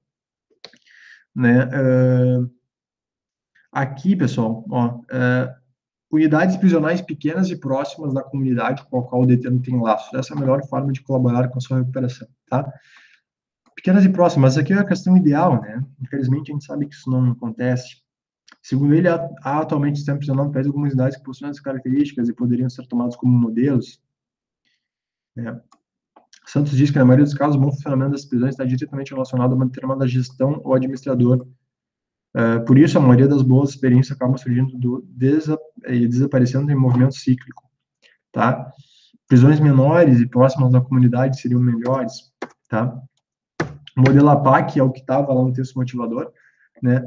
Né? Aqui, pessoal, ó, unidades prisionais pequenas e próximas da comunidade com a qual o detento tem laços. Essa é a melhor forma de colaborar com a sua recuperação, tá? Pequenas e próximas, aqui é a questão ideal, né? Infelizmente, a gente sabe que isso não acontece. Segundo ele, há atualmente sistema prisional no país algumas unidades que possuem essas características e poderiam ser tomadas como modelos. Santos diz que, na maioria dos casos, o bom funcionamento das prisões está diretamente relacionado a uma determinada gestão ou administrador. Por isso, a maioria das boas experiências acaba surgindo e desaparecendo em movimento cíclico, tá? Prisões menores e próximas da comunidade seriam melhores, tá? O modelo APAC é o que estava lá no texto motivador, né?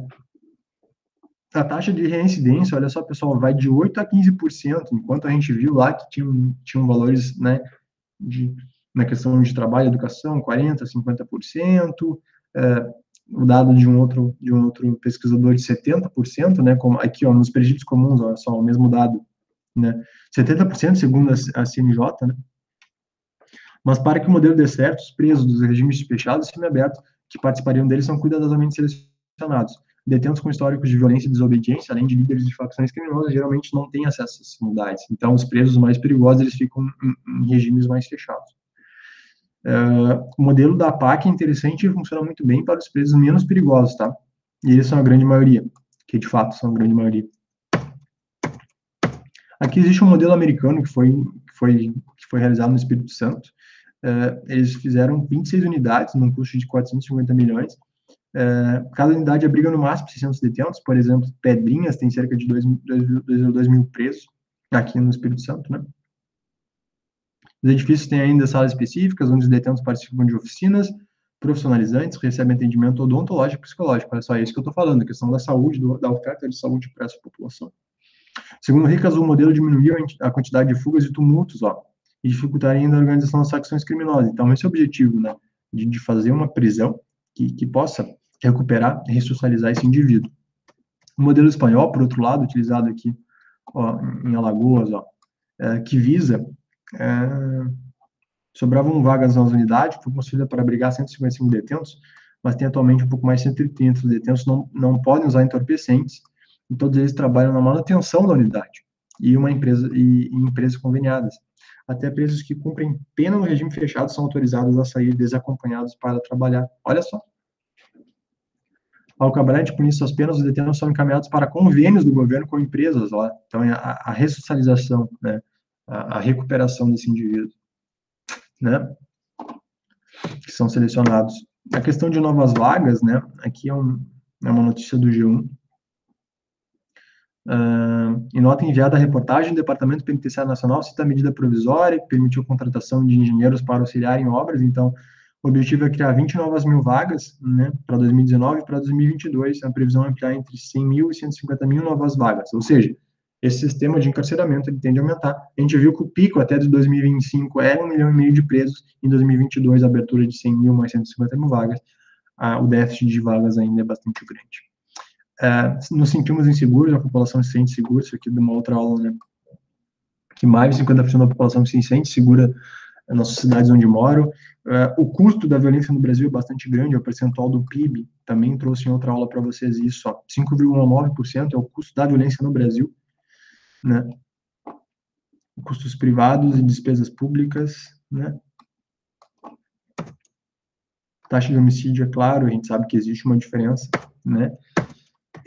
A taxa de reincidência, olha só, pessoal, vai de 8% a 15%, enquanto a gente viu lá que tinham valores, né, na questão de trabalho e educação, 40%, 50%, o dado de um outro pesquisador de 70%, né, como aqui, ó, nos presídios comuns, olha só, o mesmo dado, né, 70% segundo a CNJ, né, mas para que o modelo dê certo, os presos dos regimes fechados e semiabertos que participariam deles são cuidadosamente selecionados. Detentos com históricos de violência e desobediência, além de líderes de facções criminosas, geralmente não têm acesso a essas unidades. Então, os presos mais perigosos, eles ficam em regimes mais fechados. O modelo da PAC é interessante e funciona muito bem para os presos menos perigosos, tá? E eles são a grande maioria, que de fato são a grande maioria. Aqui existe um modelo americano que foi realizado no Espírito Santo. Eles fizeram 26 unidades, num custo de 450 milhões. Cada unidade abriga no máximo 600 detentos. Por exemplo, Pedrinhas tem cerca de 2 mil presos aqui no Espírito Santo, né? Os edifícios têm ainda salas específicas, onde os detentos participam de oficinas profissionalizantes, recebem atendimento odontológico e psicológico. Olha só, é isso que eu estou falando, a questão da saúde, da oferta de saúde para essa população. Segundo Ricas, o modelo diminuiu a quantidade de fugas e tumultos, ó, e dificultaria ainda a organização das facções criminosas. Então, esse é o objetivo, né, de fazer uma prisão que possa recuperar e ressocializar esse indivíduo. O modelo espanhol, por outro lado, utilizado aqui, ó, em Alagoas, ó, que visa sobravam vagas nas unidades, foi construída para abrigar 155 detentos, mas tem atualmente um pouco mais de 130. Os detentos não podem usar entorpecentes, e todos eles trabalham na manutenção da unidade e em empresas conveniadas. Até presos que cumprem pena no regime fechado são autorizados a sair desacompanhados para trabalhar. Olha só. Ao acabarem de punir suas penas, os detentos são encaminhados para convênios do governo com empresas lá. Então, é a ressocialização, né, a recuperação desse indivíduo, né, que são selecionados. A questão de novas vagas, né, aqui é uma notícia do G1. Em nota enviada à reportagem, o Departamento Penitenciário Nacional cita a medida provisória que permitiu a contratação de engenheiros para auxiliar em obras. Então, o objetivo é criar 20 novas mil vagas, né, para 2019 e para 2022. A previsão é ampliar entre 100 mil e 150 mil novas vagas. Ou seja, esse sistema de encarceramento ele tende a aumentar. A gente viu que o pico até de 2025 é 1,5 milhão de presos. Em 2022, a abertura de 100 mil mais 150 mil vagas. O déficit de vagas ainda é bastante grande. Nos sentimos inseguros, a população se sente segura, isso aqui de uma outra aula, né? Que mais de 50% da população se sente segura nas cidades onde moram. O custo da violência no Brasil é bastante grande, o percentual do PIB, também trouxe em outra aula para vocês isso, 5,9% é o custo da violência no Brasil, né? Custos privados e despesas públicas, né? Taxa de homicídio, é claro, a gente sabe que existe uma diferença, né?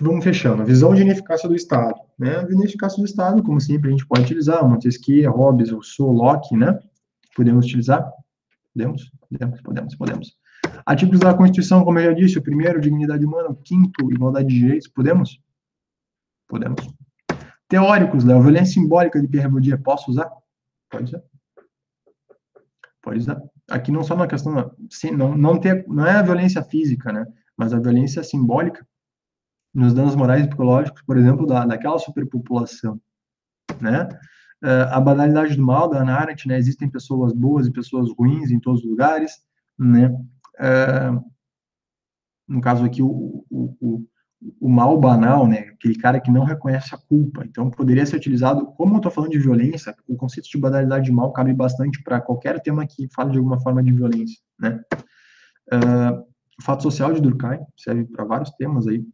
Vamos fechando. A visão de ineficácia do Estado, né? A ineficácia do Estado, como sempre, a gente pode utilizar Montesquieu, Hobbes, Rousseau, Locke, né? Podemos utilizar? Podemos. Artigos da Constituição, como eu já disse, o primeiro, dignidade humana, o quinto, igualdade de direitos, podemos? Podemos. Teóricos, Léo, violência simbólica de Pierre Bourdieu, posso usar? Pode usar. Pode usar. Aqui não só na questão, sim, não é a violência física, né? Mas a violência simbólica nos danos morais e psicológicos, por exemplo, daquela superpopulação, né? A banalidade do mal, da Hannah Arendt, né? Existem pessoas boas e pessoas ruins em todos os lugares, né? No caso aqui, o mal banal, né? Aquele cara que não reconhece a culpa. Então, poderia ser utilizado, como eu estou falando de violência, o conceito de banalidade de mal cabe bastante para qualquer tema que fale de alguma forma de violência, né? O fato social de Durkheim serve para vários temas aí,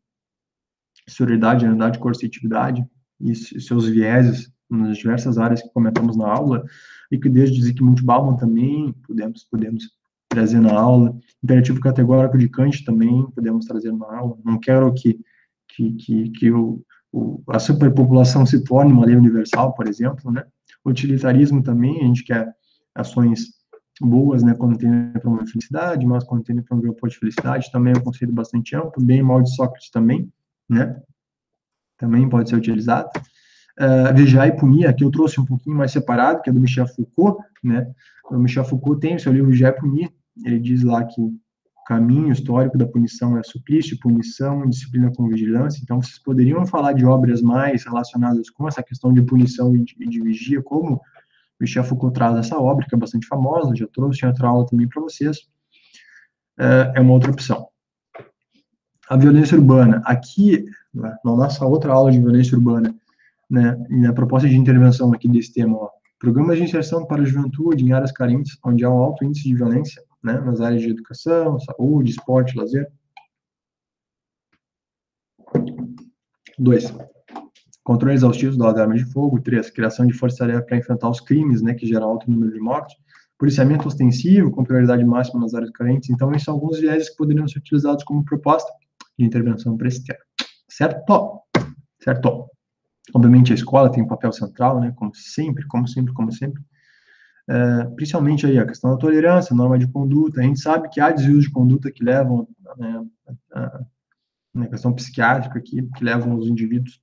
sororidade, unidade, coercitividade e seus vieses nas diversas áreas que comentamos na aula, e que desde Zygmunt Bauman também podemos trazer na aula, imperativo categórico de Kant também podemos trazer na aula. Não quero que a superpopulação se torne uma lei universal, por exemplo, né? O utilitarismo também, a gente quer ações boas, né, quando tem para uma felicidade, mas quando tem para um grupo de felicidade, também é um conceito bastante amplo, bem mal de Sócrates também, né? Também pode ser utilizado. Vigiar e punir, aqui eu trouxe um pouquinho mais separado, que é do Michel Foucault, né? O Michel Foucault tem o seu livro Vigiar e Punir, ele diz lá que o caminho histórico da punição é suplício, punição, disciplina com vigilância. Então, vocês poderiam falar de obras mais relacionadas com essa questão de punição e de vigia, como Michel Foucault traz essa obra, que é bastante famosa, já trouxe em outra aula também para vocês. É uma outra opção. A violência urbana. Aqui, na nossa outra aula de violência urbana, né, na proposta de intervenção aqui desse tema, ó, programas de inserção para a juventude em áreas carentes, onde há um alto índice de violência, né, nas áreas de educação, saúde, esporte, lazer. 2. Controle exaustivo das armas de fogo. 3. Criação de força-tarefa para enfrentar os crimes, né, que geram alto número de mortes. Policiamento ostensivo, com prioridade máxima nas áreas carentes. Então, esses são alguns viés que poderiam ser utilizados como proposta de intervenção para esse tema. Certo? Certo. Obviamente, a escola tem um papel central, né, como sempre. Principalmente aí a questão da tolerância, norma de conduta. A gente sabe que há desvios de conduta que levam, né, a questão psiquiátrica aqui, que levam os indivíduos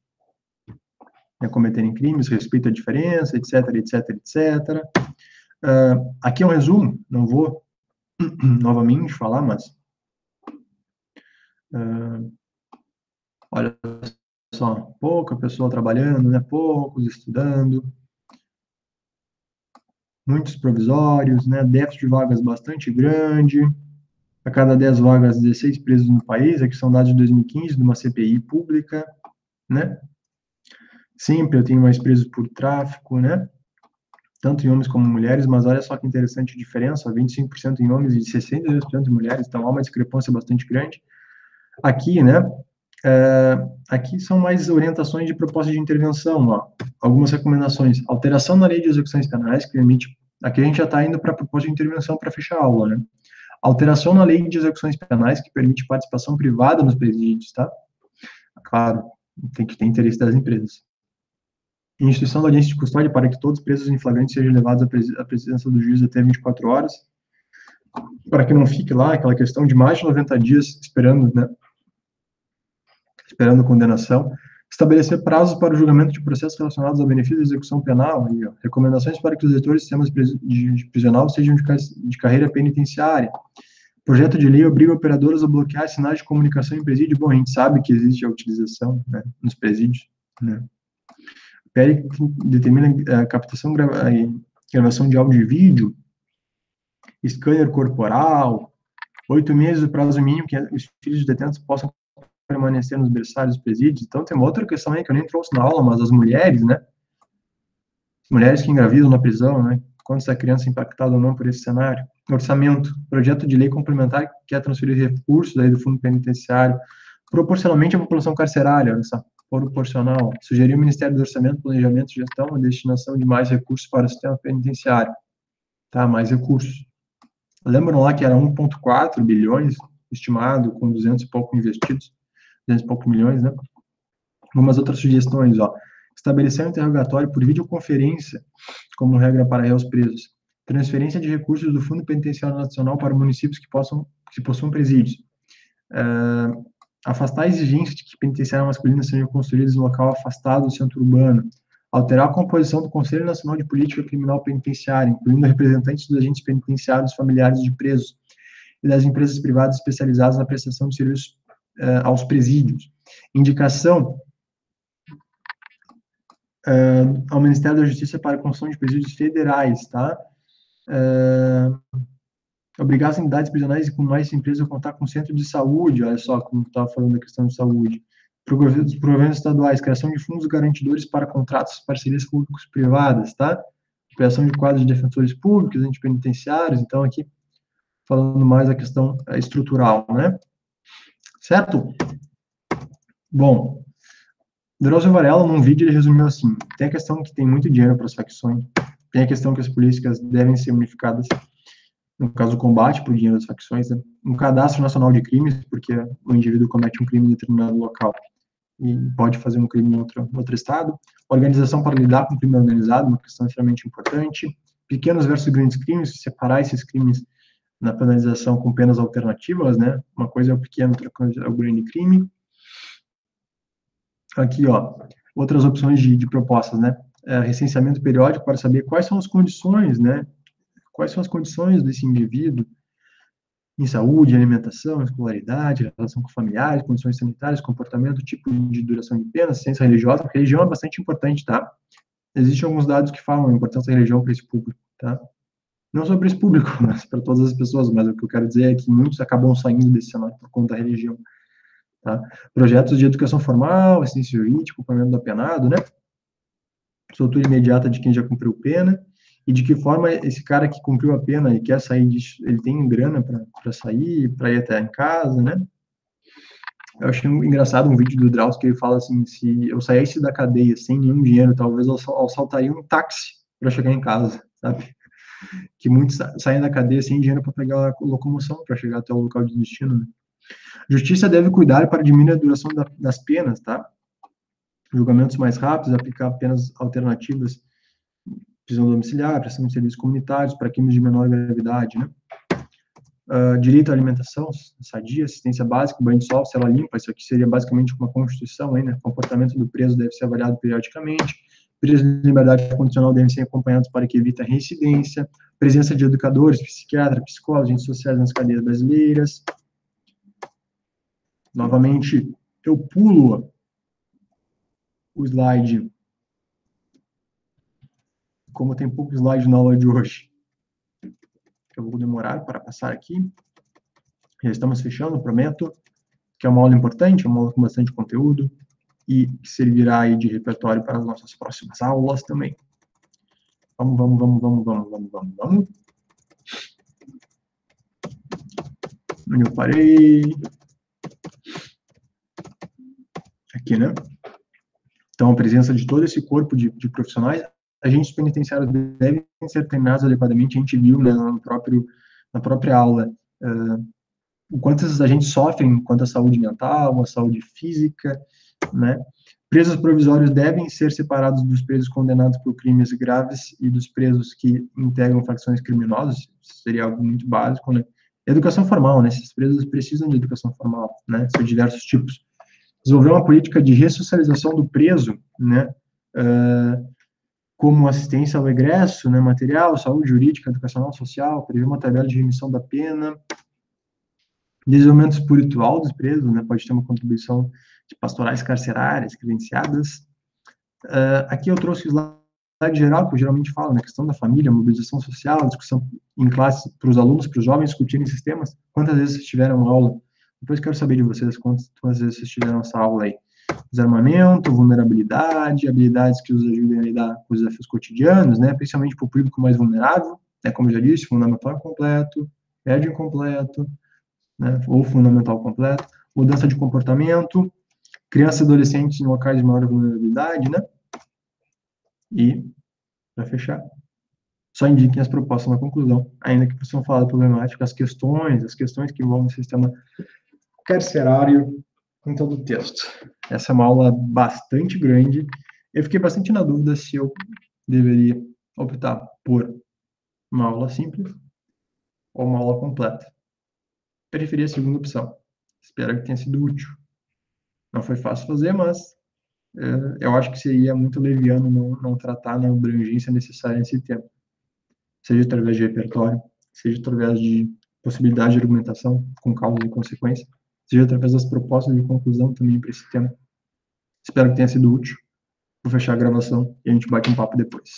a cometerem crimes, respeito à diferença, etc. Aqui é um resumo, não vou novamente falar, mas olha só, pouca pessoa trabalhando, né, poucos estudando, muitos provisórios, né, déficit de vagas bastante grande, a cada 10 vagas, 16 presos no país, aqui são dados de 2015, de uma CPI pública, né, sempre eu tenho mais presos por tráfico, né, tanto em homens como mulheres, mas olha só que interessante a diferença, 25% em homens e 62% em mulheres, então há uma discrepância bastante grande. Aqui, né, aqui são mais orientações de proposta de intervenção, ó. Algumas recomendações. Alteração na lei de execuções penais, que permite, aqui a gente já está indo para a proposta de intervenção para fechar a aula, né? Alteração na lei de execuções penais, que permite participação privada nos presídios, tá? Claro, tem que ter interesse das empresas. Instituição da audiência de custódia para que todos os presos em flagrante sejam levados à presença do juiz até 24 horas, para que não fique lá aquela questão de mais de 90 dias esperando, né? Esperando condenação. Estabelecer prazos para o julgamento de processos relacionados ao benefício da execução penal. Aí, ó. Recomendações para que os diretores de sistemas de prisional sejam de carreira penitenciária. Projeto de lei obriga operadoras a bloquear sinais de comunicação em presídio. Bom, a gente sabe que existe a utilização, né, nos presídios, né. PL determina a captação e gravação de áudio e vídeo, scanner corporal, 8 meses o prazo mínimo que os filhos de detentos possam permanecer nos berçários dos presídios. Então, tem uma outra questão aí que eu nem trouxe na aula, mas as mulheres, né? Mulheres que engravidam na prisão, né? Quando essa criança é impactada ou não por esse cenário. Orçamento, projeto de lei complementar que quer transferir recursos aí do fundo penitenciário proporcionalmente à população carcerária, olha só, proporcional. Sugerir o Ministério do Orçamento, Planejamento e Gestão a destinação de mais recursos para o sistema penitenciário. Tá, mais recursos. Lembram lá que era 1,4 bilhões estimado, com 200 e pouco investidos, 200 e poucos milhões, né? Algumas outras sugestões, ó. Estabelecer um interrogatório por videoconferência como regra para réus presos. Transferência de recursos do Fundo Penitenciário Nacional para municípios que possuam presídios. Afastar a exigência de que penitenciárias masculinas sejam construídas em local afastado do centro urbano. Alterar a composição do Conselho Nacional de Política Criminal Penitenciária, incluindo representantes dos agentes penitenciários, familiares de presos e das empresas privadas especializadas na prestação de serviços aos presídios. Indicação ao Ministério da Justiça para a construção de presídios federais, tá? Obrigar as unidades prisionais e com mais empresas a contar com centro de saúde, olha só como estava falando da questão de saúde. Para os governos estaduais, criação de fundos garantidores para contratos e parcerias públicos-privadas, tá? Criação de quadros de defensores públicos, antipenitenciários, então aqui falando mais a questão estrutural, né? Certo? Bom, Drauzio Varela, num vídeo, ele resumiu assim: tem a questão que tem muito dinheiro para as facções, tem a questão que as políticas devem ser unificadas, no caso do combate por dinheiro das facções, né? Um cadastro nacional de crimes, porque o indivíduo comete um crime em determinado local e pode fazer um crime em outro estado, organização para lidar com o crime organizado, uma questão extremamente importante, pequenos versus grandes crimes, separar esses crimes na penalização com penas alternativas, né? Uma coisa é o pequeno, outra coisa é o grande crime. Aqui, ó, outras opções de propostas, né? Recenseamento periódico para saber quais são as condições, né? Quais são as condições desse indivíduo em saúde, alimentação, escolaridade, relação com familiares, condições sanitárias, comportamento, tipo de duração de pena, assistência religiosa, porque a religião é bastante importante, tá? Existem alguns dados que falam a importância da religião para esse público, tá? Não só para esse público, mas para todas as pessoas, mas o que eu quero dizer é que muitos acabam saindo desse cenário por conta da religião, tá? Projetos de educação formal, assistência jurídica, acompanhamento do apenado, né? Soltura imediata de quem já cumpriu pena, e de que forma esse cara que cumpriu a pena e quer sair disso, ele tem grana para sair, para ir até em casa, né? Eu achei engraçado um vídeo do Drauzio que ele fala assim: se eu saísse da cadeia sem nenhum dinheiro, talvez eu assaltaria um táxi para chegar em casa, sabe? Que muitos saem da cadeia sem dinheiro para pegar a locomoção para chegar até o local de destino, né? Justiça deve cuidar para diminuir a duração das penas, tá? Julgamentos mais rápidos, aplicar penas alternativas, prisão domiciliar, prestação de serviços comunitários para crimes de menor gravidade, né? Direito à alimentação sadia, assistência básica, banho de sol, cela limpa, isso aqui seria basicamente uma constituição, aí, né? O comportamento do preso deve ser avaliado periodicamente, presos de liberdade condicional devem ser acompanhados para que evite a reincidência, presença de educadores, psiquiatras, psicólogos, agentes sociais nas cadeias brasileiras. Novamente, eu pulo o slide, como tem pouco slide na aula de hoje, eu vou demorar para passar aqui. Já estamos fechando, prometo, que é uma aula importante, uma aula com bastante conteúdo, e que servirá aí de repertório para as nossas próximas aulas também. Vamos. Onde eu parei? Aqui, né? Então, a presença de todo esse corpo de profissionais, agentes penitenciários devem ser treinados adequadamente. A gente viu, né, na própria aula, o quanto esses agentes sofrem quanto à saúde mental, à saúde física, né? Presos provisórios devem ser separados dos presos condenados por crimes graves e dos presos que integram facções criminosas, isso seria algo muito básico, né? Educação formal, né? Esses presos precisam de educação formal, né? São diversos tipos. Desenvolver uma política de ressocialização do preso, né? Como assistência ao egresso, né? Material, saúde jurídica, educacional, social, prever uma tabela de remissão da pena, desenvolvimento espiritual dos presos, né? Pode ter uma contribuição de pastorais carcerárias credenciadas. Aqui eu trouxe o slide geral, que eu geralmente falo, na questão da família, mobilização social, discussão em classe para os alunos, para os jovens discutirem sistemas. Quantas vezes vocês tiveram aula? Depois quero saber de vocês quantas vezes vocês tiveram essa aula aí. Desarmamento, vulnerabilidade, habilidades que os ajudem a lidar com os desafios cotidianos, né? Principalmente para o público mais vulnerável, né? Como eu já disse, fundamental incompleto, médio incompleto, né? Ou fundamental completo, mudança de comportamento, crianças e adolescentes em locais de maior vulnerabilidade, né? E, para fechar, só indiquem as propostas na conclusão, ainda que possam falar da problemática, as questões que envolvem o sistema carcerário em todo o texto. Essa é uma aula bastante grande. Eu fiquei bastante na dúvida se eu deveria optar por uma aula simples ou uma aula completa. Preferi a segunda opção. Espero que tenha sido útil. Não foi fácil fazer, mas eu acho que seria muito leviano não tratar na abrangência necessária nesse tema. Seja através de repertório, seja através de possibilidade de argumentação com causa e consequência, seja através das propostas de conclusão também para esse tema. Espero que tenha sido útil. Vou fechar a gravação e a gente bate um papo depois.